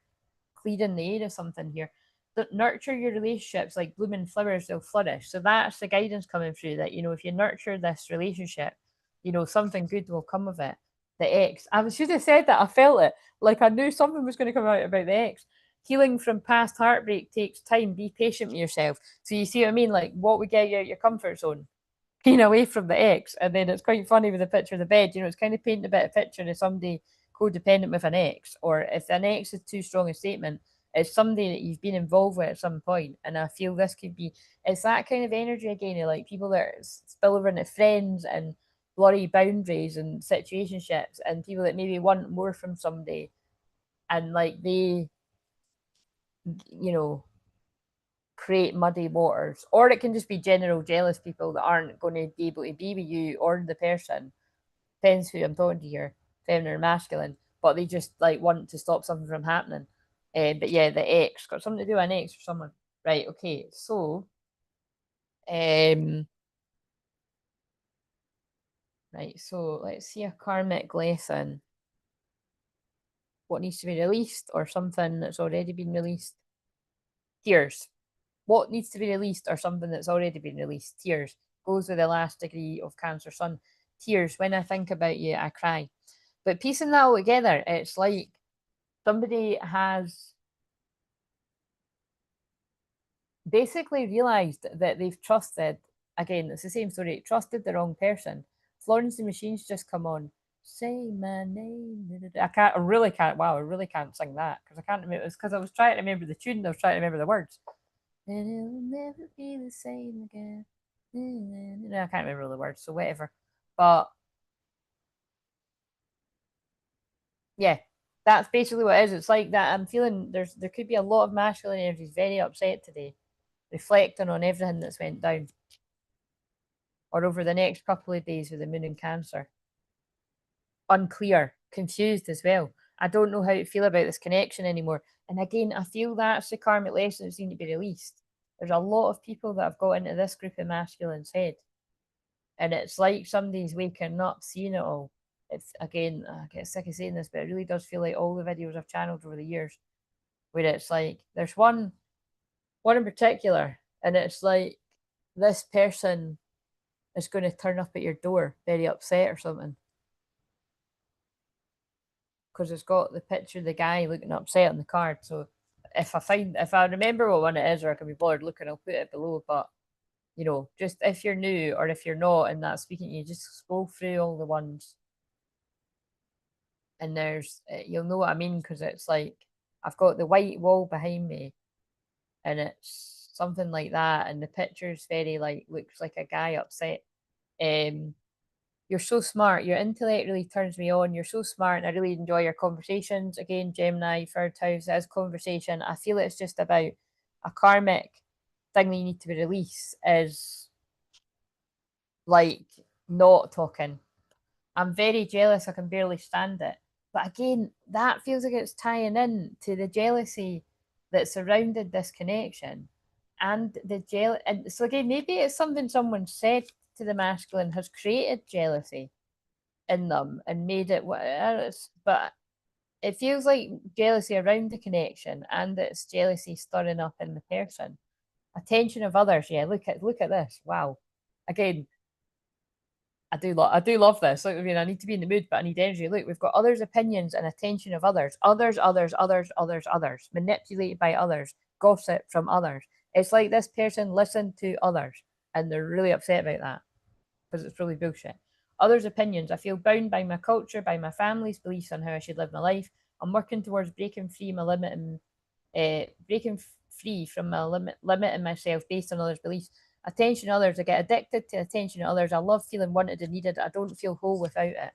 clearing the air of something here. Nurture your relationships like blooming flowers, they'll flourish. So that's the guidance coming through, that, you know, if you nurture this relationship, you know, something good will come of it. The ex, I should have said that. I felt it. Like I knew something was going to come out about the ex. Healing from past heartbreak takes time. Be patient with yourself. So you see what I mean? Like, what would get you out your comfort zone? Being away from the ex. And then it's quite funny with the picture of the bed. You know, it's kind of painting a bit of picture of somebody codependent with an ex, or if an ex is too strong a statement, it's somebody that you've been involved with at some point. And I feel this could be, it's that kind of energy again, like people that spill over into friends and blurry boundaries and situationships, and people that maybe want more from somebody, and like they, you know, create muddy waters. Or it can just be general jealous people that aren't going to be able to be with you or the person. Depends who I'm talking to here, feminine or masculine, but they just like want to stop something from happening. But yeah, the X got something to do with an X or someone. Right, okay, so right, so let's see a karmic lesson. What needs to be released, or something that's already been released? Tears. What needs to be released, or something that's already been released? Tears. Goes with the last degree of Cancer Sun. Tears. When I think about you, I cry. But piecing that all together, it's like somebody has basically realized that they've trusted, again, it's the same story, trusted the wrong person. Florence and the Machine's just come on. Say my name. I really can't, wow, I really can't sing that because I can't remember. It's because I was trying to remember the tune, I was trying to remember the words. And it'll never be the same again. I can't remember the words, so whatever. But yeah, that's basically what it is. It's like that. I'm feeling there could be a lot of masculine energies very upset today, reflecting on everything that's went down, or over the next couple of days with the moon in Cancer. Unclear, confused as well. I don't know how to feel about this connection anymore. And again, I feel that's the karmic lesson that's need to be released. There's a lot of people that have got into this group of masculine's head. And it's like somebody's waking up, seeing it all. It's again, I get sick of saying this, but it really does feel like all the videos I've channeled over the years, where it's like there's one in particular, and it's like this person is going to turn up at your door very upset or something, because it's got the picture of the guy looking upset on the card. So if I remember what one it is, or I can be bothered looking, I'll put it below. But you know, just if you're new or if you're not and that's speaking to you, just scroll through all the ones, and there's you'll know what I mean, because it's like I've got the white wall behind me, and it's something like that, and the picture's very like looks like a guy upset. Um, you're so smart. Your intellect really turns me on. You're so smart, and I really enjoy your conversations. Again, Gemini, third house, as conversation. I feel it's just about a karmic thing that you need to be released is like not talking. I'm very jealous. I can barely stand it. But again, that feels like it's tying in to the jealousy that surrounded this connection, and the jeal. And so again, maybe it's something someone said to the masculine has created jealousy in them and made it what it is. But it feels like jealousy around the connection, and it's jealousy stirring up in the person. Attention of others. Yeah, look at this. Wow. Again, I do love this. Like, I mean, I need to be in the mood, but I need energy. Look, we've got others' opinions and attention of others, others, manipulated by others, gossip from others. It's like this person listened to others, and they're really upset about that because it's really bullshit. Others' opinions. I feel bound by my culture, by my family's beliefs on how I should live my life. I'm working towards breaking free from my limiting myself based on others' beliefs. attention to others. I get addicted to attention to others. I love feeling wanted and needed. I don't feel whole without it.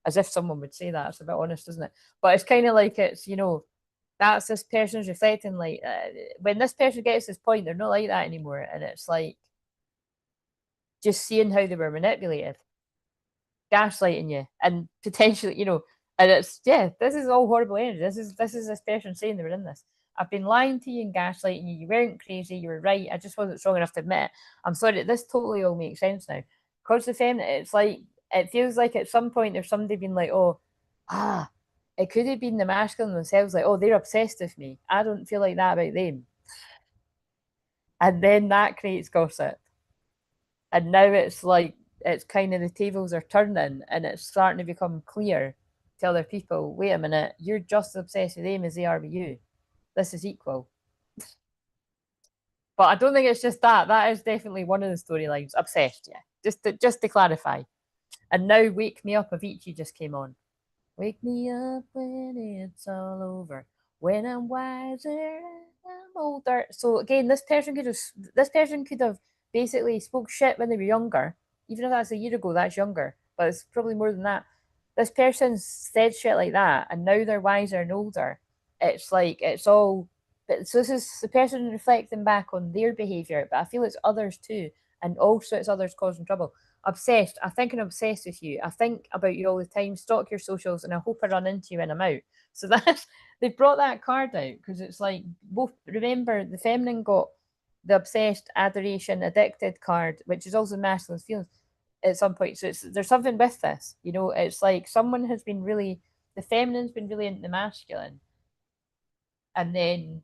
As if someone would say that. It's a bit honest, isn't it? But it's kind of like it's, you know, that's this person's reflecting like when this person gets this point, they're not like that anymore. And it's like just seeing how they were manipulated, gaslighting you, and potentially, you know, and it's, yeah, this is all horrible energy. This is this person saying they were in this. I've been lying to you and gaslighting you. You weren't crazy. You were right. I just wasn't strong enough to admit it. I'm sorry. This totally all makes sense now. Because the feminine, it's like, it feels like at some point there's somebody being like, oh, it could have been the masculine themselves, like, oh, they're obsessed with me. I don't feel like that about them. And then that creates gossip. And now it's like, it's kind of the tables are turning and it's starting to become clear to other people, wait a minute, you're just as obsessed with them as they are with you. This is equal. But I don't think it's just that. That is definitely one of the storylines. Obsessed, yeah. Just to clarify. And now Wake Me Up, Avicii just came on. Wake me up when it's all over. When I'm wiser and I'm older. So again, this person could have basically spoke shit when they were younger. Even if that's a year ago, that's younger. But it's probably more than that. This person said shit like that, and now they're wiser and older. It's like it's all. So this is the person reflecting back on their behaviour, but I feel it's others too, and also it's others causing trouble. Obsessed. I think I'm obsessed with you. I think about you all the time. Stalk your socials, and I hope I run into you when I'm out. So that's they brought that card out because it's like both. Remember, the feminine got the obsessed, adoration, addicted card, which is also masculine feelings at some point. So there's something with this. You know, it's like someone has been really, the feminine's been really into the masculine, and then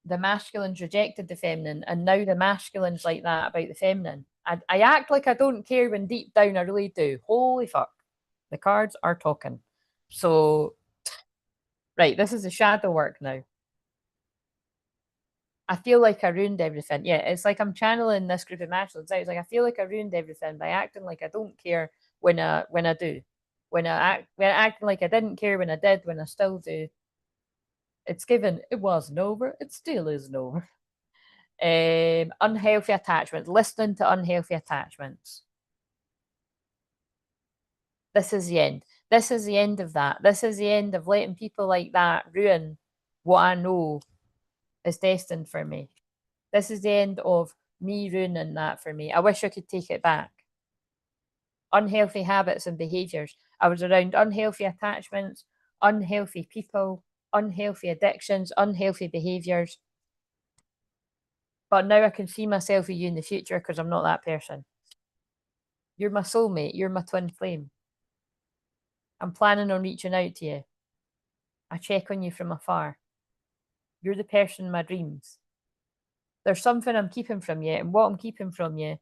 the masculine's rejected the feminine, and now the masculine's like that about the feminine. I act like I don't care when deep down I really do. Holy fuck. The cards are talking. So, right, this is the shadow work now. I feel like I ruined everything. Yeah, it's like I'm channeling this group of masculines out. It's like I feel like I ruined everything by acting like I don't care when I do. When acting like I didn't care when I did, when I still do. It's given, it wasn't over, it still isn't over. Unhealthy attachments, listening to unhealthy attachments. This is the end. This is the end of that. This is the end of letting people like that ruin what I know is destined for me. This is the end of me ruining that for me. I wish I could take it back. Unhealthy habits and behaviors. I was around unhealthy attachments, unhealthy people, unhealthy addictions, unhealthy behaviors. But now I can see myself with you in the future because I'm not that person. You're my soulmate. You're my twin flame. I'm planning on reaching out to you. I check on you from afar. You're the person in my dreams. There's something I'm keeping from you, and what I'm keeping from you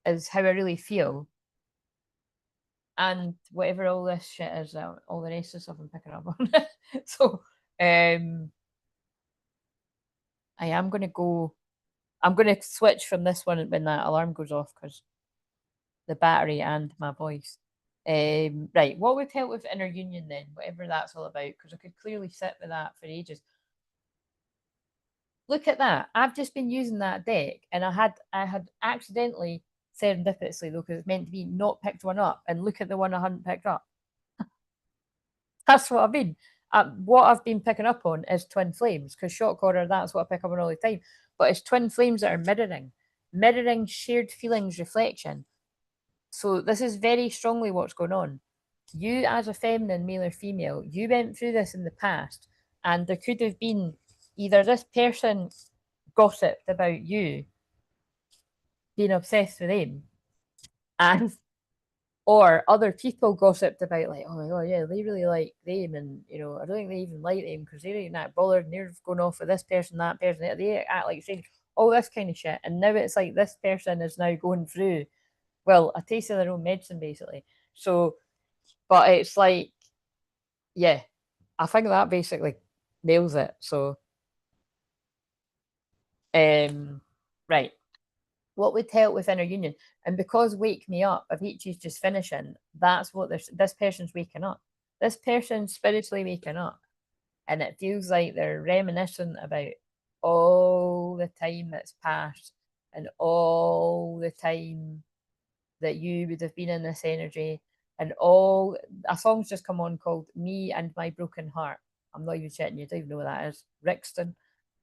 is how I really feel. And whatever all this shit is, all the rest of stuff I'm picking up on. So, I am going to go. I'm going to switch from this one when that alarm goes off because the battery and my voice. Right, what would help with inner union then? Whatever that's all about, because I could clearly sit with that for ages. Look at that. I've just been using that deck, and I had accidentally, serendipitously though, because it's meant to be, not picked one up, and look at the one I hadn't picked up. That's what I mean. What I've been picking up on is twin flames, because shock horror, that's what I pick up on all the time. But it's twin flames that are mirroring shared feelings, reflection. So this is very strongly what's going on. You as a feminine, male or female, you went through this in the past, and there could have been either this person gossiped about you being obsessed with them, and or other people gossiped about, like, oh my god, yeah, they really like them, and you know, I don't think they even like them because they're even that bothered, and they're going off with this person, that person, they act like saying all this kind of shit, and now it's like this person is now going through, well, a taste of their own medicine basically. So, but it's like, yeah, I think that basically nails it. So, right. What would help with inner union? And because Wake Me Up, Avicii's just finishing, that's what this person's waking up. This person's spiritually waking up. And it feels like they're reminiscing about all the time that's passed and all the time that you would have been in this energy, and all a song's just come on called Me and My Broken Heart. I'm not even chatting, you don't even know what that is. Rixton.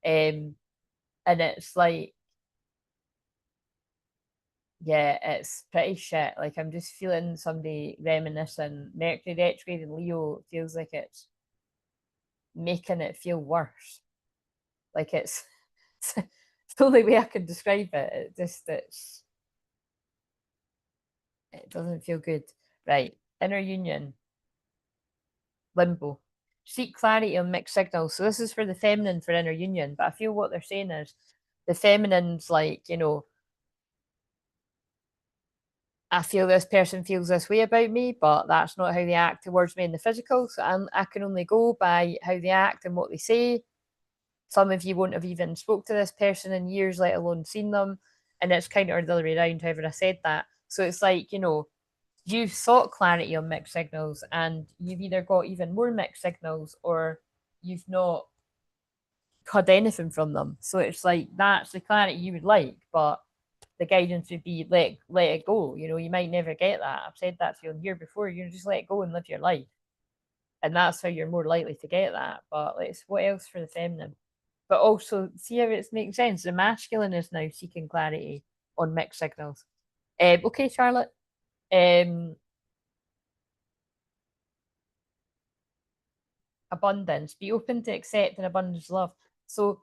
And it's like, yeah, it's pretty shit. Like, I'm just feeling somebody reminiscing. Mercury retrograde in Leo feels like it's making it feel worse. Like it's the only way I can describe it. It doesn't feel good. Right. Inner union. Limbo. Seek clarity on mixed signals. So this is for the feminine for inner union, but I feel what they're saying is the feminine's like, you know, I feel this person feels this way about me, but that's not how they act towards me in the physical. So I can only go by how they act and what they say. Some of you won't have even spoke to this person in years, let alone seen them. And it's kind of the other way around, however I said that. So it's like, you know, you've sought clarity on mixed signals and you've either got even more mixed signals or you've not had anything from them. So it's like that's the clarity you would like, but the guidance would be let it go. You know, you might never get that. I've said that to you on here before. You know, just let it go and live your life. And that's how you're more likely to get that. But what else for the feminine? But also see how it's making sense. The masculine is now seeking clarity on mixed signals. Okay, Charlotte. Abundance. Be open to accept and abundance love. So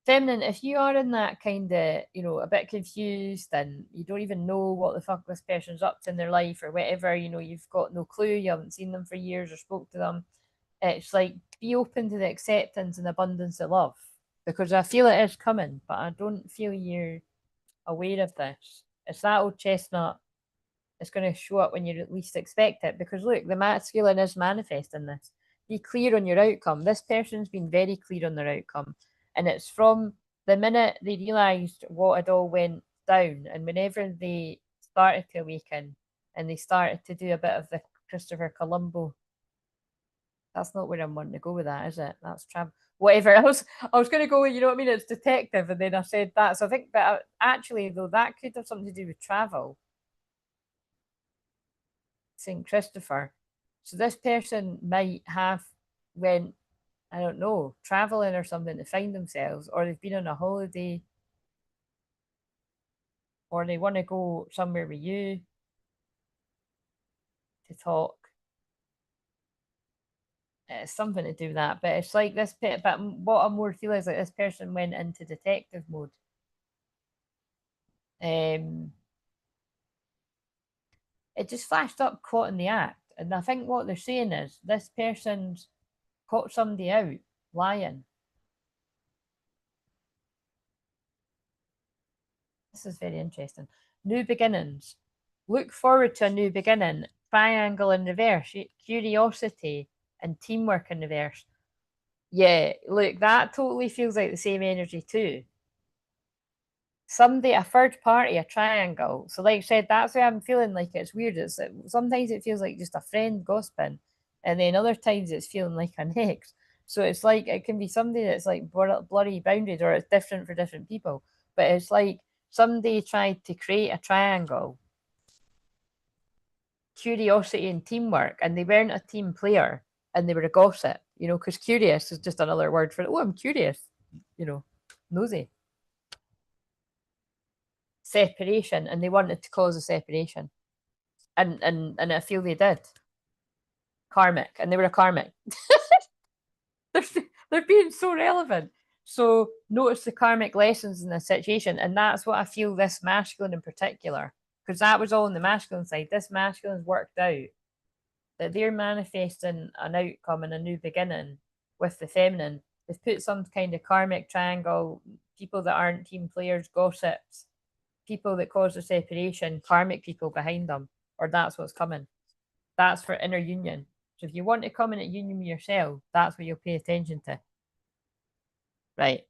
feminine, if you are in that kind of, you know, a bit confused and you don't even know what the fuck this person's up to in their life or whatever, you know, you've got no clue, you haven't seen them for years or spoke to them, it's like be open to the acceptance and abundance of love, because I feel it is coming, but I don't feel you're aware of this. It's that old chestnut. It's going to show up when you least expect it, because look, the masculine is manifesting this. Be clear on your outcome. This person's been very clear on their outcome, and it's from the minute they realised what had all went down, and whenever they started to awaken and they started to do a bit of the Christopher Columbo. That's not where I'm wanting to go with that, is it? That's travel. Whatever. I was going to go with, you know what I mean? It's detective, and then I said that. So I think, but actually, though, that could have something to do with travel. St. Christopher. So this person might have went, I don't know, traveling or something to find themselves, or they've been on a holiday, or they want to go somewhere with you to talk. It's something to do with that, but it's like this bit. But what I'm more feeling is like this person went into detective mode. It just flashed up caught in the act, and I think what they're saying is this person's caught somebody out lying. This is very interesting. New beginnings. Look forward to a new beginning. Triangle in reverse. Curiosity and teamwork in reverse. Yeah, look, that totally feels like the same energy too. Somebody, a third party, a triangle. So, like I said, that's why I'm feeling like it's weird. It's sometimes it feels like just a friend gossiping, and then other times it's feeling like an ex. So it's like it can be somebody that's like blurry boundaries, or it's different for different people. But it's like somebody tried to create a triangle, curiosity and teamwork, and they weren't a team player, and they were a gossip. You know, because curious is just another word for oh, I'm curious. You know, nosy. Separation, and they wanted to cause a separation, and I feel they did. Karmic, and they were a karmic. they're, they're being so relevant. So notice the karmic lessons in this situation, and that's what I feel this masculine in particular, because that was all on the masculine side. This masculine's worked out that they're manifesting an outcome and a new beginning with the feminine. They've put some kind of karmic triangle, people that aren't team players, gossips, people that cause a separation, karmic people behind them, or that's what's coming. That's for inner union. So if you want to come in at union with yourself, that's what you'll pay attention to. Right.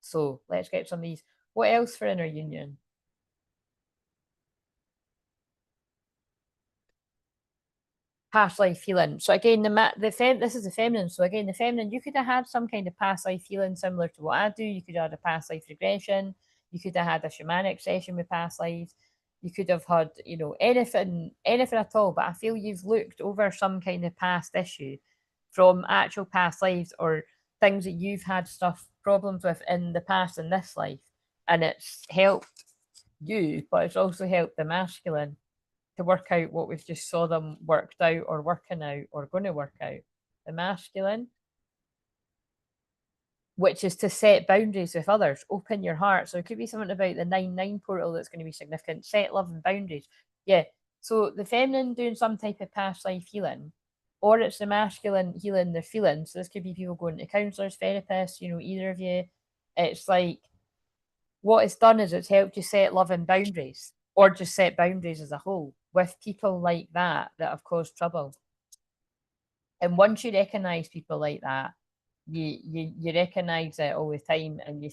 So let's get some of these. What else for inner union? past life healing. So again, this is the feminine. So again, the feminine, you could have had some kind of past life healing similar to what I do. You could have had a past life regression. You could have had a shamanic session with past lives. You could have had, you know, anything at all. But I feel you've looked over some kind of past issue from actual past lives or things that you've had problems with in the past in this life, and it's helped you, but it's also helped the masculine to work out what we've just saw them worked out or working out or going to work out. The masculine, which is to set boundaries with others, open your heart. So it could be something about the 9-9 portal that's going to be significant. Set love and boundaries. Yeah. So the feminine doing some type of past life healing, or it's the masculine healing their feelings. So this could be people going to counselors, therapists, you know, either of you. It's like what it's done is it's helped you set love and boundaries, or just set boundaries as a whole with people like that have caused trouble. And once you recognize people like that, you recognize it all the time, and you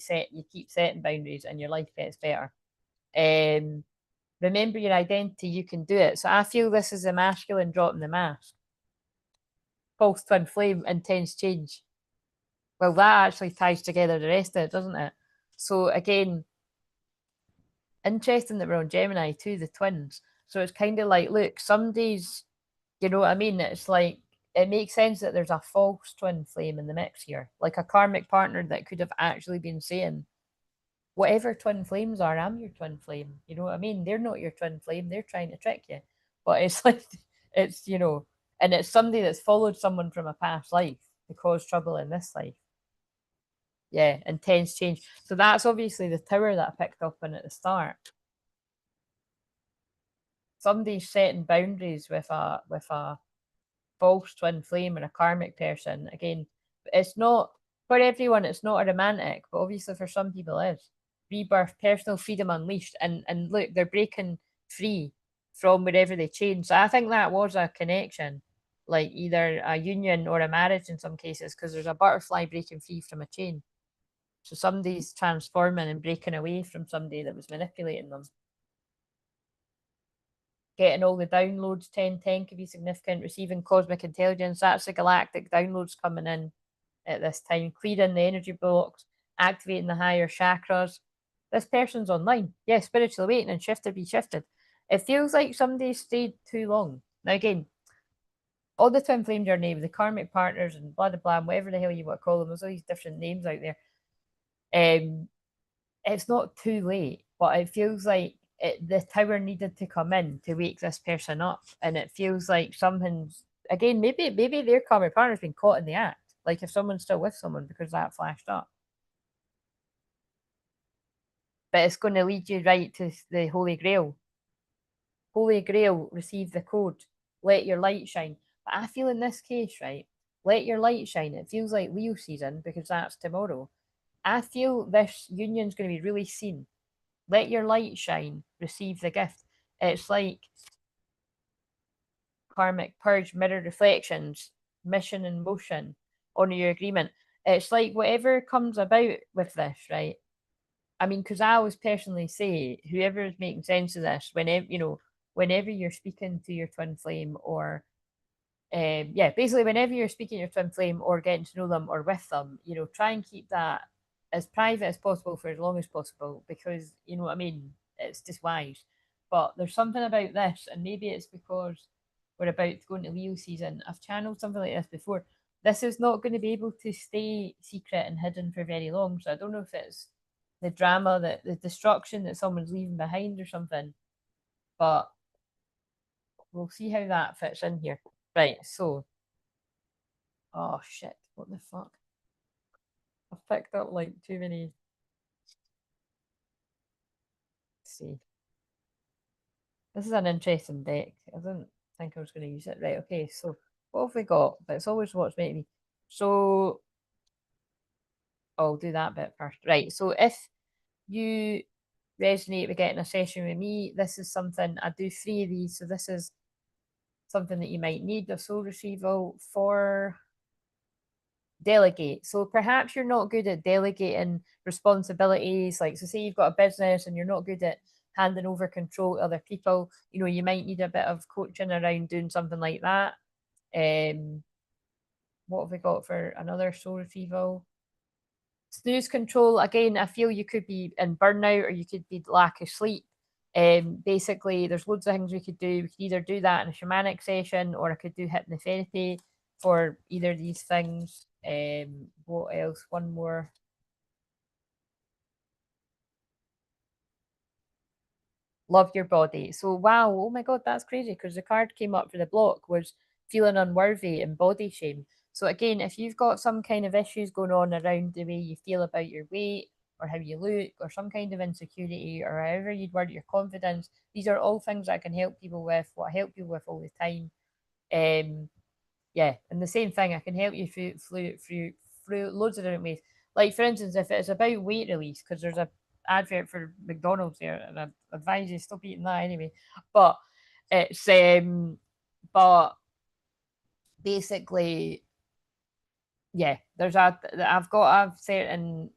keep setting boundaries, and your life gets better. Remember your identity, you can do it. So I feel this is a masculine dropping the mask. False twin flame, intense change. Well, that actually ties together the rest of it, doesn't it? So again, interesting that we're on Gemini too, the twins. So it's kind of like, look, some days, you know what I mean? It's like, it makes sense that there's a false twin flame in the mix here, like a karmic partner that could have actually been saying, whatever twin flames are, I'm your twin flame. You know what I mean? They're not your twin flame. They're trying to trick you. But it's like, it's, you know, and it's somebody that's followed someone from a past life to cause trouble in this life. Yeah, intense change. So that's obviously the tower that I picked up on at the start. Somebody's setting boundaries with a false twin flame or a karmic person. Again, it's not for everyone, it's not a romantic, but obviously for some people it is. Rebirth, personal freedom unleashed, and look, they're breaking free from wherever they change. So I think that was a connection, like either a union or a marriage in some cases, because there's a butterfly breaking free from a chain. So somebody's transforming and breaking away from somebody that was manipulating them. Getting all the downloads, 1010 could be significant. Receiving cosmic intelligence, that's the galactic downloads coming in at this time. Clearing the energy blocks, activating the higher chakras. This person's online. Yeah, spiritual awakening, shifted, be shifted. It feels like somebody stayed too long. Now again, all the twin flame journey with the karmic partners and blah blah blah, whatever the hell you want to call them, there's all these different names out there. It's not too late, but it feels like the tower needed to come in to wake this person up, and it feels like something's again, maybe their karmic partner's been caught in the act. Like if someone's still with someone because that flashed up. But it's going to lead you right to the Holy Grail. Holy Grail, receive the code, let your light shine. But I feel in this case, right, let your light shine. It feels like Leo season because that's tomorrow. I feel this union's going to be really seen. Let your light shine, receive the gift. It's like karmic purge, mirror reflections, mission in motion, honor your agreement. It's like whatever comes about with this, right? I mean, because I always personally say, whoever is making sense of this, whenever you're speaking to your twin flame or basically whenever you're speaking to your twin flame or getting to know them or with them, try and keep that as private as possible for as long as possible, because you know what I mean, it's just wise. But there's something about this, and maybe it's because we're about to go into Leo season. I've channeled something like this before. This is not going to be able to stay secret and hidden for very long. So I don't know if it's the drama, that the destruction that someone's leaving behind or something. But we'll see how that fits in here. Right, so oh shit, what the fuck? I've picked up like too many. Let's see. This is an interesting deck. I didn't think I was going to use it. Right, okay, so what have we got? But it's always what's making me. So I'll do that bit first. Right, so if you resonate with getting a session with me, this is something, I do 3 of these, so this is something that you might need, a soul retrieval for delegate. So perhaps you're not good at delegating responsibilities, like, so say you've got a business and you're not good at handing over control to other people, you might need a bit of coaching around doing something like that. What have we got for another soul retrieval? Snooze control, again, I feel you could be in burnout or you could be lack of sleep. Basically, there's loads of things we could do. We could either do that in a shamanic session or I could do hypnotherapy for either of these things. What else? One more. Love your body. So, wow, oh my God, that's crazy because the card came up for the block was feeling unworthy and body shame. So, again, if you've got some kind of issues going on around the way you feel about your weight or how you look or some kind of insecurity or however you'd word your confidence, these are all things I can help people with, what I help people with all the time. Yeah, and the same thing, I can help you through loads of different ways. Like, for instance, if it's about weight release, because there's a advert for McDonald's there, and I advise you stop eating that anyway. But it's but basically, yeah, I've got a certain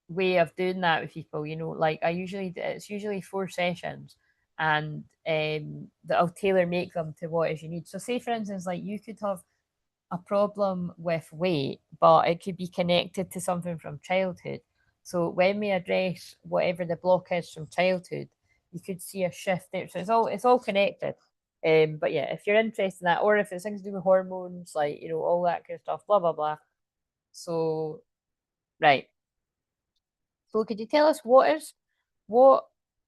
way of doing that with people. You know, like it's usually 4 sessions, and that I'll tailor make them to what is you need. So, say for instance, like you could have a problem with weight, but it could be connected to something from childhood. So when we address whatever the block is from childhood, you could see a shift there. So it's all connected. But yeah, if you're interested in that, or if it's things to do with hormones, like all that kind of stuff, blah blah blah. So right. So could you tell us what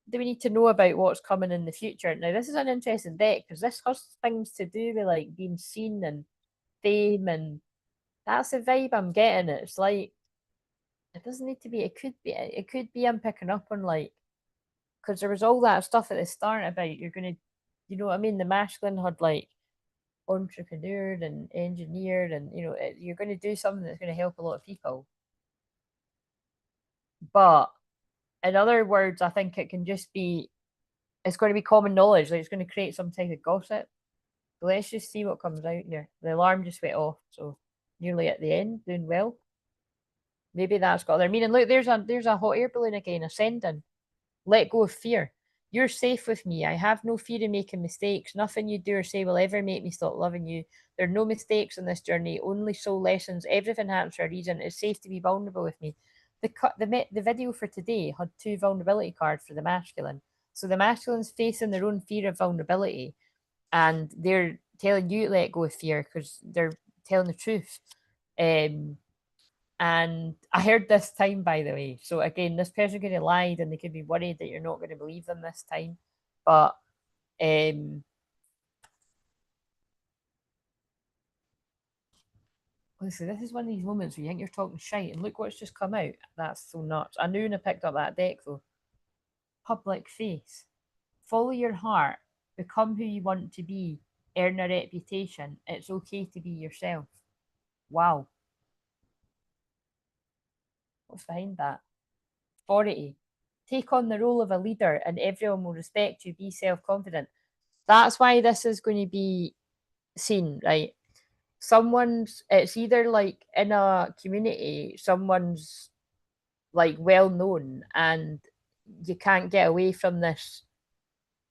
do we need to know about what's coming in the future? Now this is an interesting deck because this has things to do with like being seen and fame, and that's the vibe I'm getting. It's like it doesn't need to be. It could be. I'm picking up on like because there was all that stuff at the start about you're gonna, you know what I mean. The masculine had like entrepreneured and engineered, and you're going to do something that's going to help a lot of people. But in other words, I think it can just be. It's going to be common knowledge. Like it's going to create some type of gossip. So let's just see what comes out here. The alarm just went off, so nearly at the end, doing well. Maybe that's got their meaning. Look, there's a hot air balloon again, ascending. Let go of fear. You're safe with me. I have no fear of making mistakes. Nothing you do or say will ever make me stop loving you. There are no mistakes on this journey, only soul lessons. Everything happens for a reason. It's safe to be vulnerable with me. The video for today had 2 vulnerability cards for the masculine. So the masculine's facing their own fear of vulnerability, and they're telling you to let go of fear because they're telling the truth. And I heard this time, by the way. So again, this person could have lied and they could be worried that you're not going to believe them this time. But listen, this is one of these moments where you think you're talking shite and look what's just come out. That's so nuts. I knew when I picked up that deck though. Public face. Follow your heart. Become who you want to be. Earn a reputation. It's okay to be yourself. Wow. What's behind that? Authority. Take on the role of a leader and everyone will respect you. Be self-confident. That's why this is going to be seen, right? It's either like in a community, someone's like well known and you can't get away from this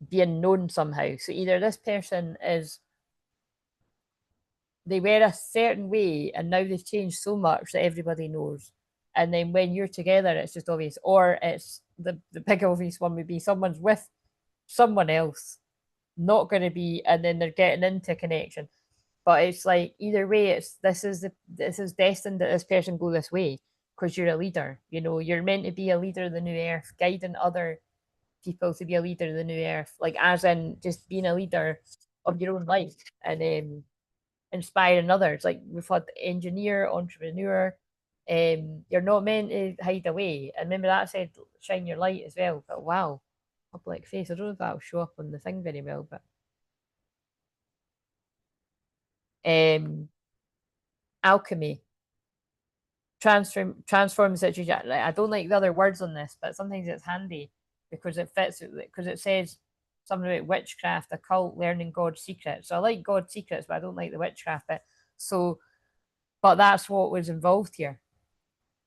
being known somehow. So either this person they wear a certain way and now they've changed so much that everybody knows. And then when you're together, it's just obvious. Or it's the big obvious one would be someone's with someone else, not going to be, and then they're getting into connection. But it's like either way, this is destined that this person go this way because you're a leader. You're meant to be a leader of the new earth, guiding other people to be a leader of the new earth, like as in just being a leader of your own life and inspiring others. Like we've had engineer, entrepreneur. You're not meant to hide away. And remember that said shine your light as well. But wow, public face. I don't know if that'll show up on the thing very well, but alchemy. Transform situation. I don't like the other words on this, but sometimes it's handy because it fits because it says something about witchcraft, occult, learning God's secrets. So I like God's secrets, but I don't like the witchcraft bit. So, but that's what was involved here.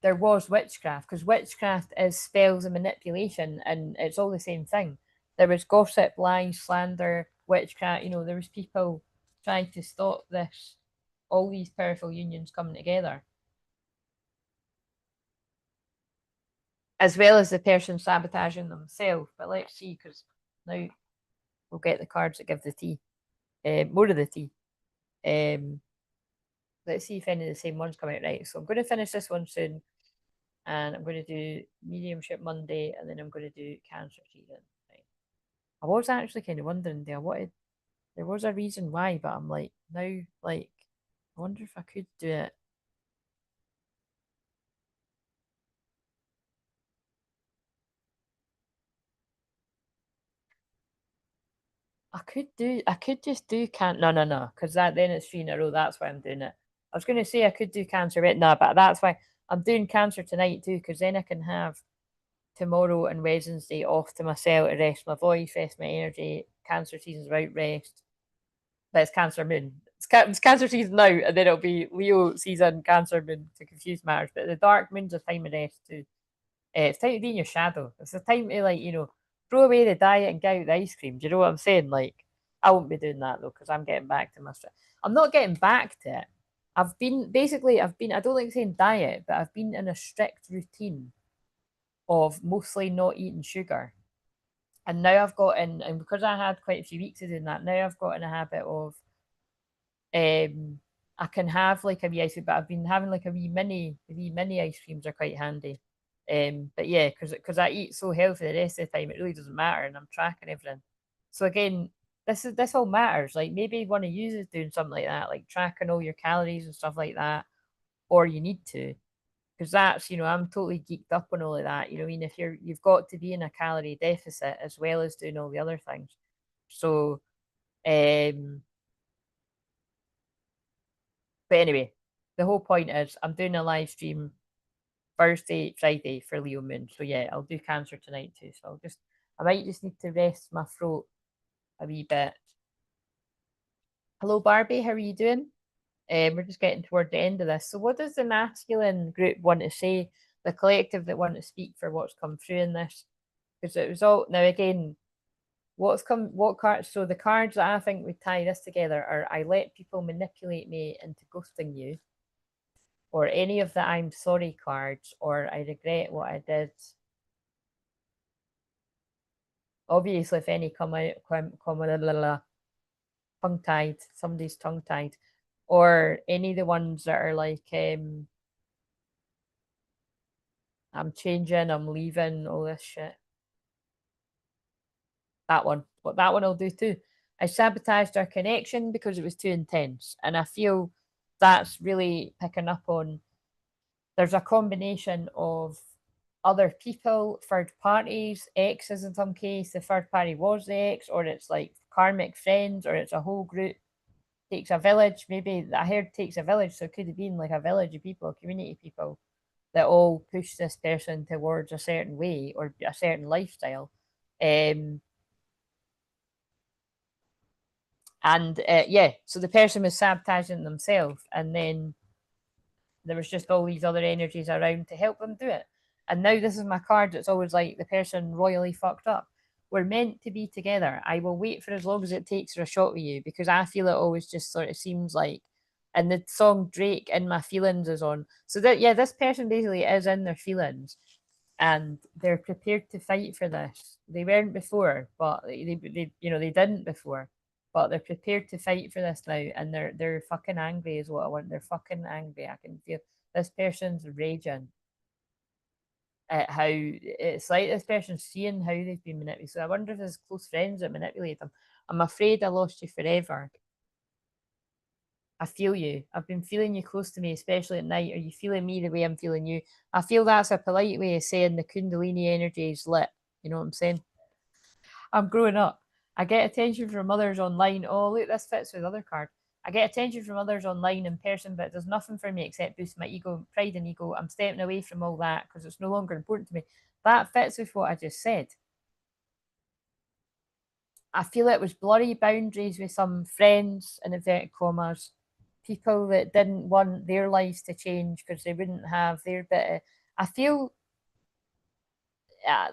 There was witchcraft because witchcraft is spells and manipulation, and it's all the same thing. There was gossip, lies, slander, witchcraft. There was people try to stop this, all these powerful unions coming together. As well as the person sabotaging themselves. But let's see, because now we'll get the cards that give the tea. More of the tea. Let's see if any of the same ones come out right. So I'm going to finish this one soon. And I'm going to do Mediumship Monday. And then I'm going to do Cancer season. Right. I was actually kind of wondering there. There was a reason why, but I'm like, now, like, I wonder if I could do it. I could just do no, because then it's 3 in a row. That's why I'm doing it. I was going to say I could do Cancer, but no, but that's why I'm doing Cancer tonight too, because then I can have tomorrow and Wednesday off to myself to rest my voice, rest my energy. Cancer season's about rest. But it's Cancer moon. It's Cancer season now, and then it'll be Leo season, Cancer moon to confuse matters. But the dark moon's a time of rest too. It's time to be in your shadow. It's a time to, like, throw away the diet and get out the ice cream. Do you know what I'm saying? Like, I won't be doing that though, because I'm getting back to my I'm not getting back to it. I've been, I don't like saying diet, but I've been in a strict routine of mostly not eating sugar. And now I've got in, and because I had quite a few weeks of doing that, now I've got in a habit of, I can have like a wee ice cream, but I've been having like the wee mini ice creams are quite handy. But yeah, because I eat so healthy the rest of the time, it really doesn't matter, and I'm tracking everything. So again, this all matters. Like, maybe one of you is doing something like that, like tracking all your calories and stuff like that, or you need to, because that's, I'm totally geeked up on all of that. I mean, if you've got to be in a calorie deficit as well as doing all the other things. So, but anyway, the whole point is I'm doing a live stream Thursday, Friday for Leo Moon. So yeah, I'll do Cancer tonight too. So I might just need to rest my throat a wee bit. Hello, Barbie. How are you doing? We're just getting toward the end of this. So what does the masculine group want to say? The collective that want to speak for what's come through in this? Because it was all, now again, what cards? So the cards that I think would tie this together are: I let people manipulate me into ghosting you, or any of the I'm sorry cards, or I regret what I did. Obviously, if any come out, tongue tied, somebody's tongue tied, or any of the ones that are like, I'm changing, I'm leaving, all this shit. That one, what that one will do too. I sabotaged our connection because it was too intense, and I feel that's really picking up on. There's a combination of other people, third parties, exes in some case. The third party was the ex, or it's like karmic friends, or it's a whole group. Takes a village. Maybe I heard takes a village, so it could have been like a village of people, a community of people that all push this person towards a certain way or a certain lifestyle. And yeah, so the person was sabotaging themselves, and then there was just all these other energies around to help them do it. And now this is my card. It's always like the person royally fucked up. We're meant to be together. I will wait for as long as it takes for a shot with you, because I feel it always just sort of seems like. And the song Drake in My Feelings is on. So that, yeah, this person basically is in their feelings, and they're prepared to fight for this. They weren't before, but they didn't before, but they're prepared to fight for this now, and they're fucking angry is what I want. They're fucking angry. I can feel this person's raging at how it's like this person's seeing how they've been manipulated. So I wonder if there's close friends that manipulate them. I'm afraid I lost you forever. I feel you. I've been feeling you close to me, especially at night. Are you feeling me the way I'm feeling you? I feel that's a polite way of saying the Kundalini energy is lit. You know what I'm saying? I'm growing up. I get attention from others online. Oh, look, this fits with the other card. I get attention from others online in person, but it does nothing for me except boost my ego, pride and ego. I'm stepping away from all that because it's no longer important to me. That fits with what I just said. I feel it was blurry boundaries with some friends, in inverted commas, people that didn't want their lives to change because they wouldn't have their bit of, I feel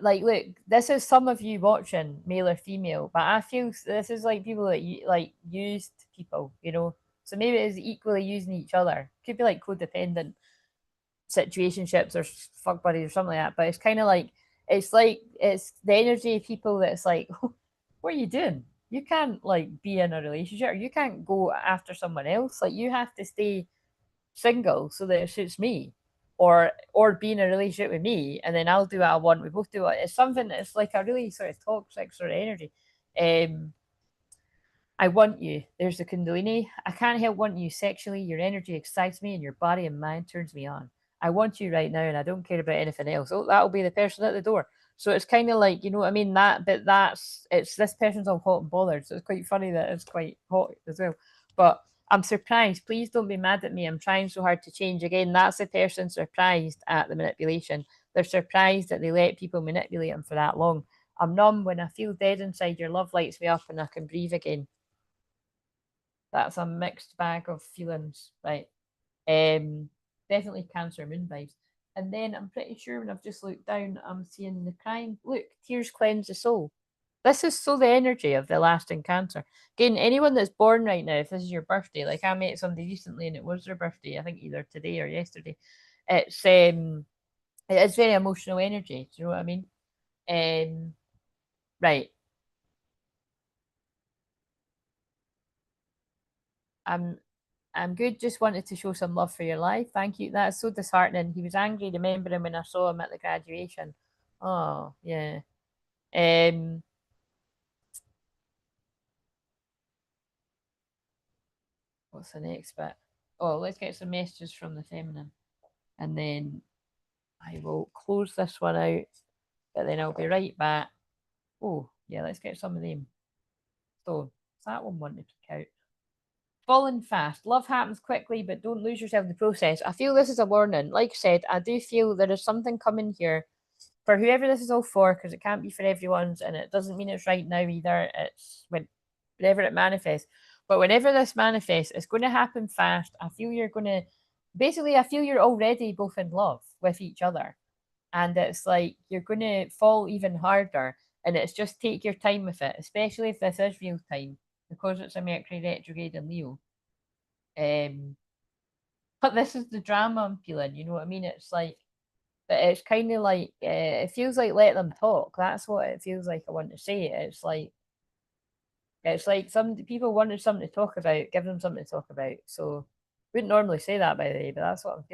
like, look, this is some of you watching, male or female, but I feel this is like people that like used people, you know. So maybe it is equally using each other. Could be like codependent situationships or fuck buddies or something like that. But it's kind of like it's the energy of people that's like, what are you doing? You can't like be in a relationship, or you can't go after someone else. Like you have to stay single so that it suits me, or be in a relationship with me, and then I'll do what I want. We both do it. It's something that's like a really sort of toxic sort of energy. I want you. There's the Kundalini. I can't help wanting you sexually. Your energy excites me, and your body and mind turns me on. I want you right now, and I don't care about anything else. Oh, that'll be the person at the door. So it's kind of like, you know what I mean? But it's this person's all hot and bothered. So it's quite funny that it's quite hot as well. But I'm surprised. Please don't be mad at me. I'm trying so hard to change. Again, that's the person surprised at the manipulation. They're surprised that they let people manipulate them for that long. I'm numb. When I feel dead inside, your love lights me up and I can breathe again. That's a mixed bag of feelings, right? Definitely Cancer moon vibes. And then I'm pretty sure when I've just looked down, I'm seeing the crying. Look, tears cleanse the soul. This is so the energy of the lasting Cancer. Again, anyone that's born right now, if this is your birthday, like I met somebody recently and it was their birthday, I think either today or yesterday. It is very emotional energy. Do you know what I mean? Right. I'm good. Just wanted to show some love for your life. Thank you. That's so disheartening. He was angry remembering when I saw him at the graduation. Oh, yeah. Um, what's the next bit? Oh, let's get some messages from the feminine. And then I will close this one out, but then I'll be right back. Oh, yeah, let's get some of them. So, that one wanted to pick out. Falling fast. Love happens quickly, but don't lose yourself in the process. I feel this is a warning. Like I said, I do feel there is something coming here for whoever this is all for, because it can't be for everyone's, and it doesn't mean it's right now either. It's whenever it manifests. But whenever this manifests, it's going to happen fast. I feel you're going to, basically, I feel you're already both in love with each other. And it's like you're going to fall even harder. And it's just take your time with it, especially if this is real time, because it's a Mercury retrograde in Leo. But this is the drama I'm feeling, you know what I mean? It's like, but it's kind of like it feels like let them talk. That's what it feels like. I want to say it's like some people wanted something to talk about. Give them something to talk about. So wouldn't normally say that by the way, but that's what I'm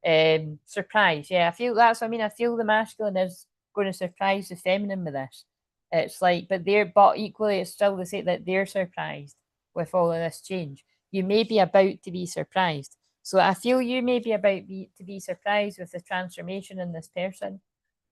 feeling. Surprise. Yeah, I feel that's what I mean. I feel the masculine is going to surprise the feminine with this. It's like, but equally, it's still the same that they're surprised with all of this change. You may be about to be surprised. So I feel you may be to be surprised with the transformation in this person.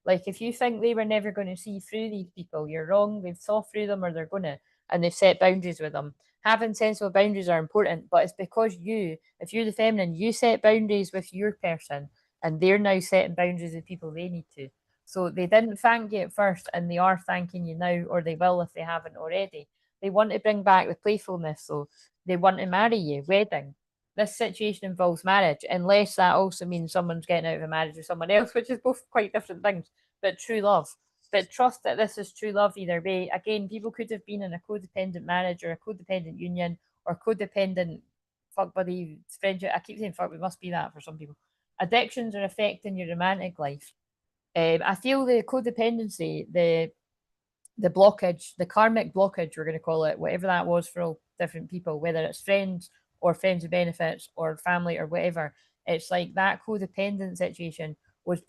Like if you think they were never going to see through these people, you're wrong. They've saw through them or they're gonna, and they've set boundaries with them. Having sensible boundaries are important, but it's because if you're the feminine, you set boundaries with your person and they're now setting boundaries with people they need to. So they didn't thank you at first and they are thanking you now, or they will if they haven't already. They want to bring back the playfulness, so they want to marry you, wedding. This situation involves marriage, unless that also means someone's getting out of a marriage with someone else, which is both quite different things. But true love. But trust that this is true love either way. Again, people could have been in a codependent marriage or a codependent union or codependent fuck buddy friendship. I keep saying fuck, it must be that for some people. Addictions are affecting your romantic life. I feel the codependency, the blockage, the karmic blockage, we're going to call it, whatever that was for all different people, whether it's friends or friends with benefits or family or whatever. It's like that codependent situation was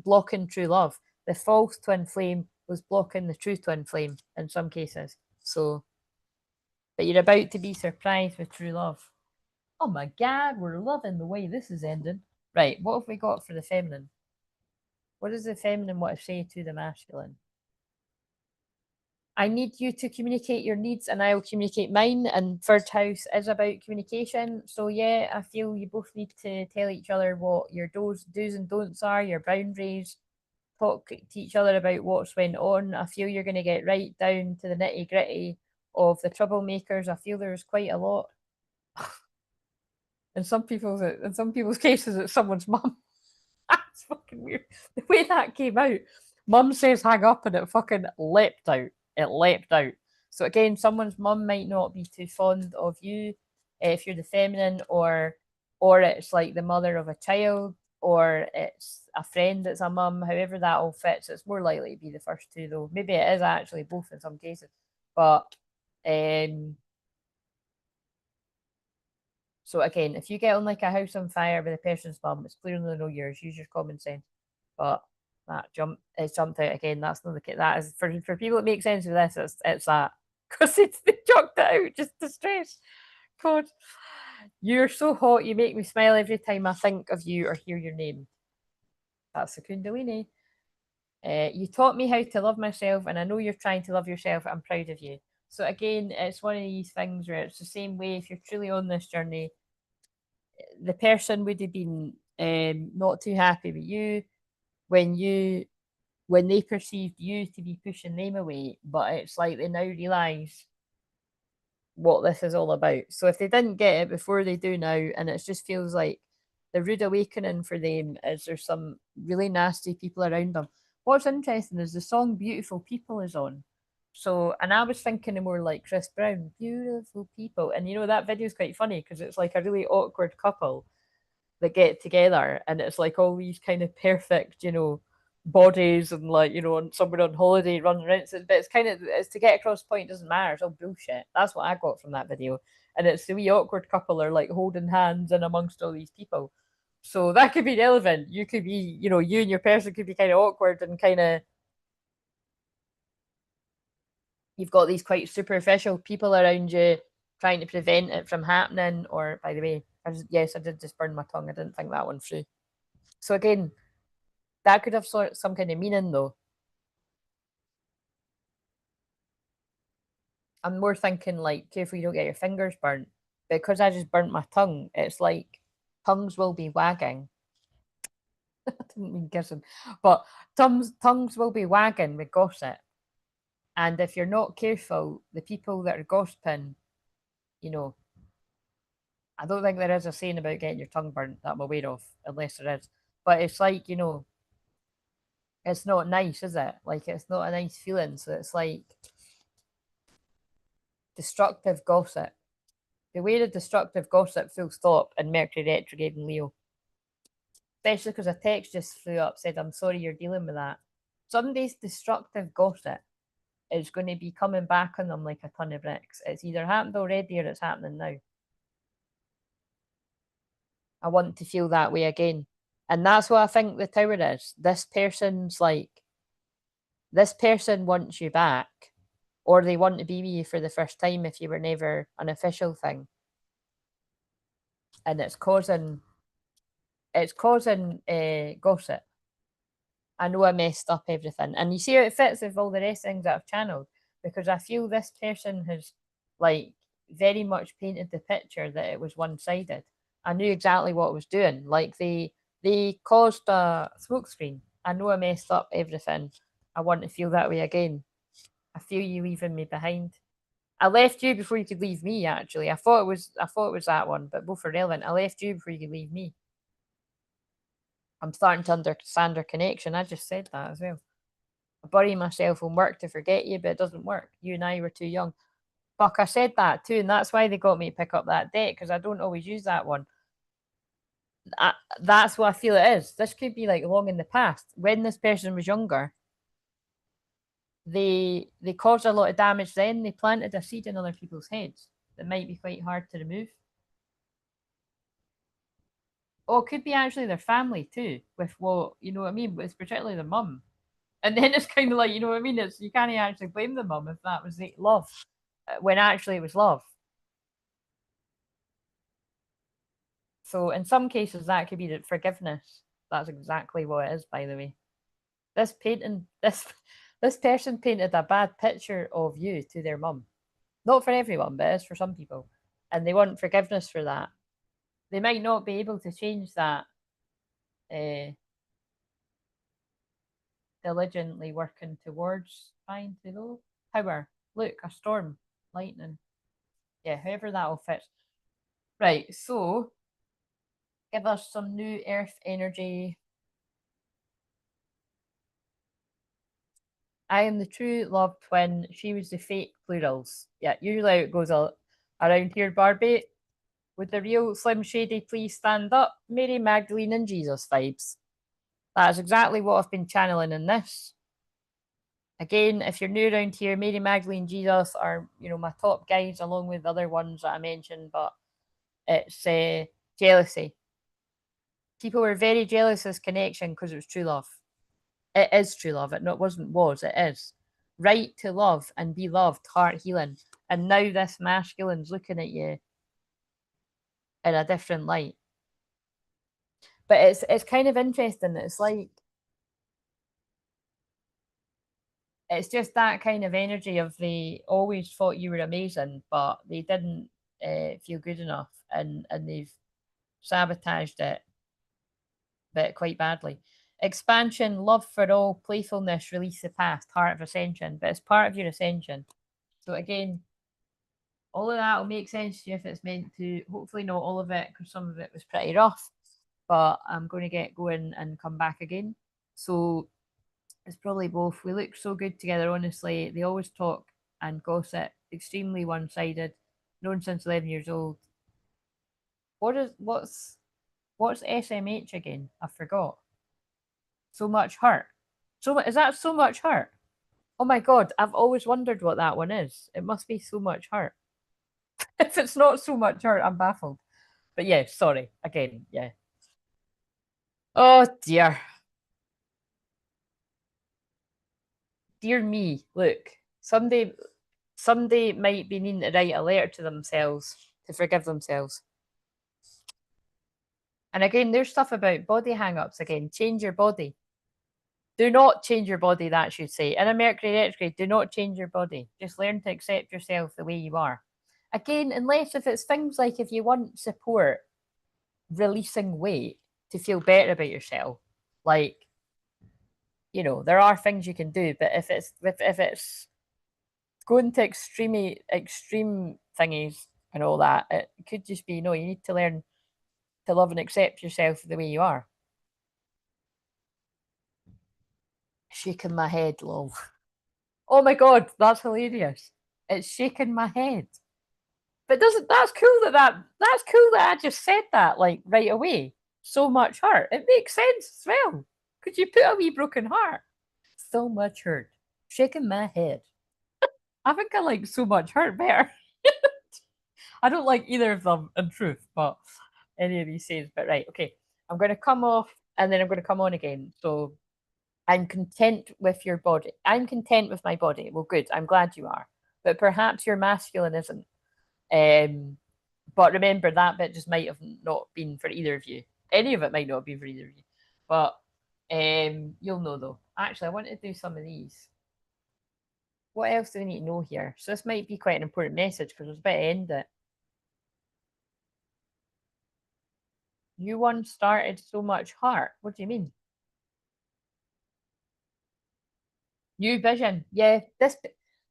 blocking true love. The false twin flame was blocking the true twin flame in some cases. So, but you're about to be surprised with true love. Oh my God, we're loving the way this is ending. Right, what have we got for the feminine? What does the feminine want to say to the masculine? I need you to communicate your needs and I'll communicate mine. And third house is about communication. So yeah, I feel you both need to tell each other what your do's and don'ts are, your boundaries, talk to each other about what's went on. I feel you're going to get right down to the nitty gritty of the troublemakers. I feel there's quite a lot. In some people's cases, it's someone's mum. That's fucking weird. The way that came out Mum says hang up and it fucking leapt out. It leapt out. So again, someone's mum might not be too fond of you if you're the feminine, or it's like the mother of a child, or it's a friend that's a mum. However that all fits, it's more likely to be the first two though. Maybe it is actually both in some cases, but so again, if you get on like a house on fire with a person's mum, it's clearly not yours. Use your common sense. But that jumped out again. That's not the case. That is for people that make sense of this. It's that because they chucked it out just to stress. God, you're so hot. You make me smile every time I think of you or hear your name. That's the Kundalini. You taught me how to love myself, and I know you're trying to love yourself. I'm proud of you. So again, it's one of these things where it's the same way. If you're truly on this journey, the person would have been not too happy with you when they perceived you to be pushing them away, but it's like they now realise what this is all about. So if they didn't get it before, they do now, and it just feels like the rude awakening for them is there's some really nasty people around them. What's interesting is the song Beautiful People is on. So, and I was thinking of more like Chris Brown, Beautiful People. And you know, that video is quite funny because it's like a really awkward couple that get together, and it's like all these kind of perfect, bodies, and like, and somewhere on holiday running around. But it's kind of, it's to get across the point, it doesn't matter. It's all bullshit. That's what I got from that video. And it's the wee awkward couple are like holding hands in amongst all these people. So that could be relevant. You could be, you and your person could be kind of awkward and kind of, you've got these quite superficial people around you trying to prevent it from happening. Or, by the way, yes, I did just burn my tongue. I didn't think that one through. So again, that could have some kind of meaning though. I'm more thinking like, careful you don't get your fingers burnt. Because I just burnt my tongue, it's like tongues will be wagging. I didn't mean kissing, but tongues will be wagging with gossip. And if you're not careful, the people that are gossiping, I don't think there is a saying about getting your tongue burnt that I'm aware of, unless there is. But it's like, it's not nice, is it? Like, it's not a nice feeling. So it's like destructive gossip. Beware of destructive gossip, full stop, and Mercury retrograde in Leo. Especially because a text just flew up, said, I'm sorry you're dealing with that. Somebody's destructive gossip is going to be coming back on them like a ton of bricks. It's either happened already or it's happening now. I want to feel that way again. And that's what I think the tower is. This person wants you back, or they want to be with you for the first time if you were never an official thing. And it's causing gossip. I know I messed up everything. And you see how it fits with all the rest of things that I've channeled, because I feel this person has like very much painted the picture that it was one-sided. I knew exactly what I was doing. Like they caused a smokescreen. I know I messed up everything. I want to feel that way again. I feel you leaving me behind. I left you before you could leave me, actually. I thought it was that one, but both are relevant. I left you before you could leave me. I'm starting to understand our connection. I just said that as well. I bury myself in work to forget you, but it doesn't work. You and I were too young. Fuck, I said that too, and that's why they got me to pick up that deck, because I don't always use that one. That's what I feel it is. This could be like long in the past. When this person was younger, they caused a lot of damage then. They planted a seed in other people's heads that might be quite hard to remove. Oh, it could be actually their family too, with what, you know what I mean? It's particularly the mum. And then it's kind of like, you know what I mean? It's, you can't actually blame the mum if that was the love, when actually it was love. So in some cases, that could be the forgiveness. That's exactly what it is, by the way. This painting, this person painted a bad picture of you to their mum. Not for everyone, but it's for some people. And they want forgiveness for that. They might not be able to change that diligently working towards trying to, though. Power. Look, a storm. Lightning. Yeah, however that all fits. Right, so give us some new earth energy. I am the true love twin. She was the fake plurals. Yeah, usually how it goes around here, Barbie. Would the real Slim Shady please stand up? Mary Magdalene and Jesus vibes. That's exactly what I've been channeling in this. Again, if you're new around here, Mary Magdalene, Jesus are, you know, my top guys along with other ones that I mentioned, but it's jealousy. People were very jealous of this connection because it was true love. It is true love. It was, it is. Right to love and be loved, heart healing. And now this masculine's looking at you in a different light. But it's kind of interesting. It's like it's just that kind of energy of they always thought you were amazing, but they didn't feel good enough, and they've sabotaged it, but quite badly. Expansion, love for all, playfulness, release the past, heart of ascension, but it's part of your ascension. So again, all of that will make sense to you if it's meant to. Hopefully not all of it, because some of it was pretty rough, but I'm going to get going and come back again. So it's probably both. We look so good together, honestly. They always talk and gossip, extremely one-sided, known since 11 years old. What's SMH again? I forgot. So much hurt. Is that so much hurt? Oh my god, I've always wondered what that one is. It must be so much hurt. If it's not so much hurt, I'm baffled. But yeah, sorry. Again, yeah. Oh dear. Dear me, look. Somebody might be needing to write a letter to themselves to forgive themselves. And again, there's stuff about body hang-ups again. Change your body. Do not change your body, that should say. In a Mercury retrograde, do not change your body. Just learn to accept yourself the way you are. Again, unless if it's things like if you want support releasing weight to feel better about yourself, like, you know, there are things you can do, but if it's going to extreme thingies and all that, it could just be, no, you need to learn to love and accept yourself the way you are. Shaking my head, lol. Oh my god, that's hilarious. It's shaking my head. But doesn't that's cool that's cool that I just said that like right away. So much hurt. It makes sense as well. Could you put a wee broken heart? So much hurt. Shaking my head. I think I like so much hurt better. I don't like either of them in truth, but any of these says, but right, okay. I'm gonna come off and then I'm gonna come on again. So I'm content with your body. I'm content with my body. Well, good. I'm glad you are. But perhaps your masculine isn't. But remember, that bit just might have not been for either of you. Any of it might not have been for either of you. But you'll know though. Actually, I want to do some of these. What else do we need to know here? So this might be quite an important message because I was about to end it. You once started so much heart. What do you mean? New vision. Yeah, that's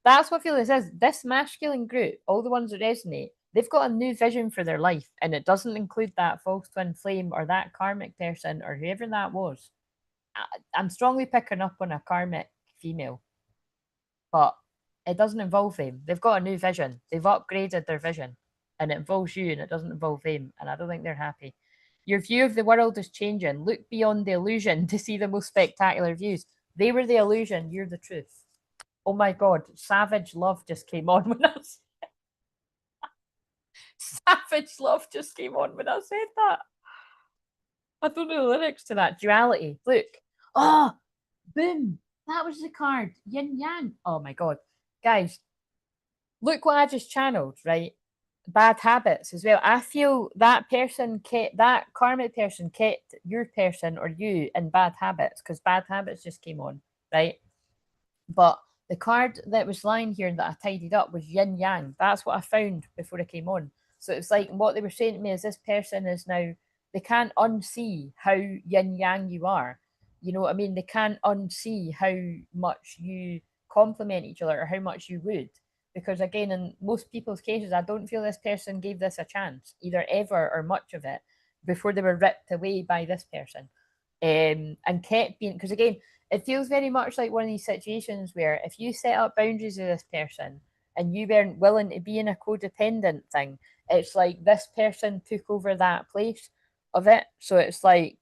what I feel this is. This masculine group, all the ones that resonate, they've got a new vision for their life, and it doesn't include that false twin flame or that karmic person or whoever that was. I'm strongly picking up on a karmic female, but it doesn't involve them. They've got a new vision. They've upgraded their vision, and it involves you, and it doesn't involve them. And I don't think they're happy. Your view of the world is changing. Look beyond the illusion to see the most spectacular views. They were the illusion. You're the truth. Oh my god, Savage Love just came on when I said Savage Love just came on when I said that. I don't know the lyrics to that. Duality. Look. Oh, boom. That was the card. Yin Yang. Oh my god. Guys, look what I just channeled, right? Bad habits as well. I feel that karmic person kept your person or you in bad habits because bad habits just came on, right? But the card that was lying here that I tidied up was yin yang. That's what I found before I came on. So it's like what they were saying to me is this person is now, they can't unsee how yin yang you are. You know what I mean? They can't unsee how much you complement each other or how much you would. Because again, in most people's cases, I don't feel this person gave this a chance, either ever or much of it, before they were ripped away by this person. And kept being, because again, it feels very much like one of these situations where if you set up boundaries with this person and you weren't willing to be in a codependent thing, it's like this person took over that place of it. So it's like,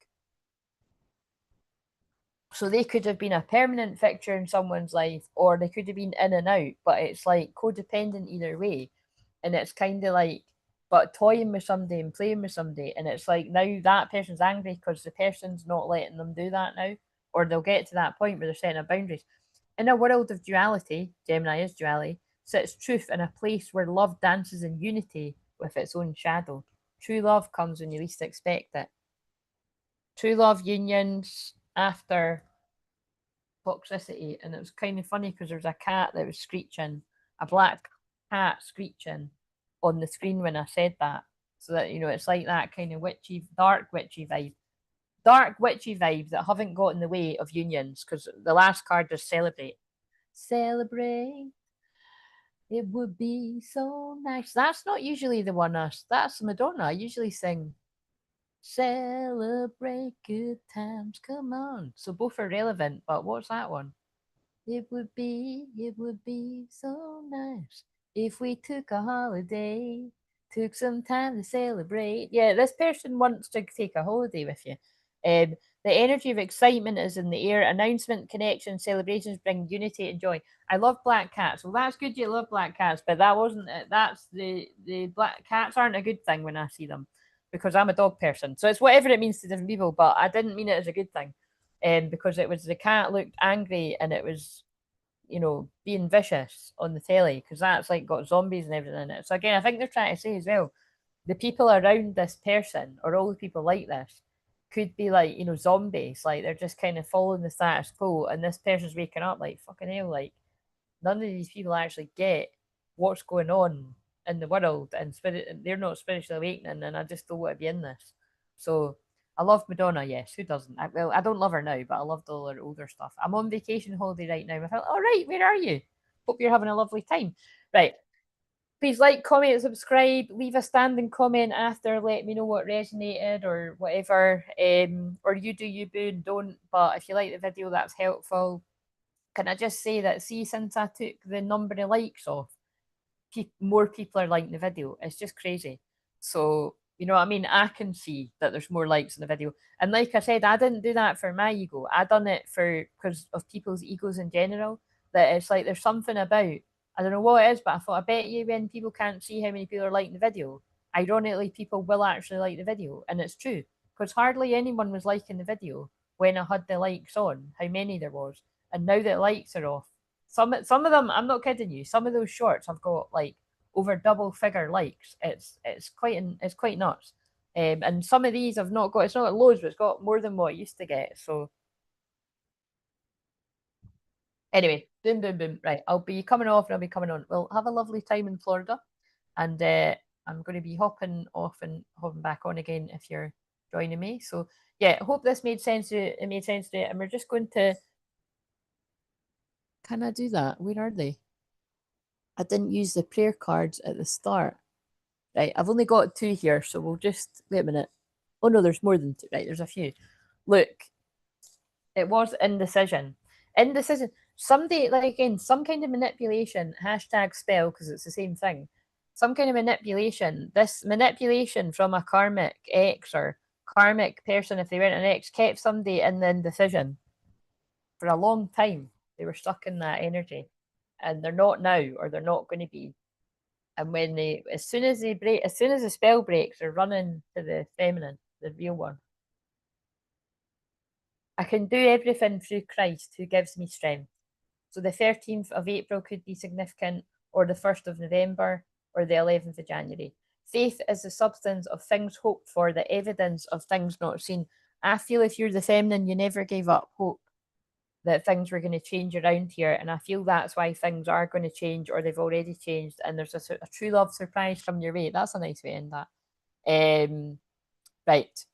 so they could have been a permanent fixture in someone's life, or they could have been in and out, but it's like codependent either way. And it's kind of like, but toying with somebody and playing with somebody, and it's like now that person's angry because the person's not letting them do that now, or they'll get to that point where they're setting up boundaries. In a world of duality, Gemini is duality, sits truth in a place where love dances in unity with its own shadow. True love comes when you least expect it. True love unions after toxicity, and it was kind of funny because there was a cat that was screeching, a black cat screeching on the screen when I said that. So that, you know, it's like that kind of witchy, dark witchy vibe. Dark witchy vibes that haven't got in the way of unions, because the last card is celebrate. Celebrate. It would be so nice. That's not usually the one that's Madonna. I usually sing celebrate good times. Come on. So both are relevant, but what's that one? It would be so nice if we took a holiday, took some time to celebrate. Yeah, this person wants to take a holiday with you. The energy of excitement is in the air. Announcement, connection, celebrations bring unity and joy. I love black cats. Well, that's good. You love black cats, but that wasn't it. That's the black cats aren't a good thing when I see them, because I'm a dog person. So it's whatever it means to different people. But I didn't mean it as a good thing, because it was the cat looked angry and it was, you know, being vicious on the telly, because that's like got zombies and everything in it. So again, I think they're trying to say as well, the people around this person or all the people like this could be like, you know, zombies. Like they're just kind of following the status quo, and this person's waking up like fucking hell. Like none of these people actually get what's going on in the world, and spirit. They're not spiritually awakening, and I just don't want to be in this. So I love Madonna, yes. Who doesn't? Well, I don't love her now, but I loved all her older stuff. I'm on vacation holiday right now. I thought, all right, where are you? Hope you're having a lovely time. Right. Please like, comment, subscribe, leave a standing comment after, let me know what resonated or whatever. Or you do you, boo, and don't. But if you like the video, that's helpful. Can I just say that, see, since I took the number of likes off, more people are liking the video. It's just crazy. So, you know what I mean? I can see that there's more likes in the video. And like I said, I didn't do that for my ego. I done it for because of people's egos in general. That it's like there's something about, I don't know what it is, but I thought, I bet you when people can't see how many people are liking the video, ironically, people will actually like the video. And it's true. Because hardly anyone was liking the video when I had the likes on, how many there was. And now that likes are off, some of them, I'm not kidding you, some of those shorts have got like over double figure likes. It's quite nuts. And some of these have not got, it's not got loads, but it's got more than what it used to get. So anyway, boom, boom, boom. Right, I'll be coming off and I'll be coming on. Well, have a lovely time in Florida, and I'm going to be hopping off and hopping back on again if you're joining me. So yeah, I hope this made sense to it. It made sense to it, and we're just going to. Can I do that? Where are they? I didn't use the prayer cards at the start. Right, I've only got 2 here, so we'll just wait a minute. Oh no, there's more than 2. Right, there's a few. Look, it was indecision. Indecision. Somebody, like again, some kind of manipulation, hashtag spell, because it's the same thing. Some kind of manipulation. This manipulation from a karmic ex or karmic person, if they weren't an ex, kept somebody in the indecision for a long time. They were stuck in that energy, and they're not now, or they're not going to be. And when they, as soon as the spell breaks, they're running to the feminine, the real one. I can do everything through Christ who gives me strength. So the 13th of April could be significant, or the 1st of November, or the 11th of January. Faith is the substance of things hoped for, the evidence of things not seen. I feel if you're the feminine, you never gave up hope that things were going to change around here. And I feel that's why things are going to change, or they've already changed. And there's a true love surprise coming your way. That's a nice way to end that. Right.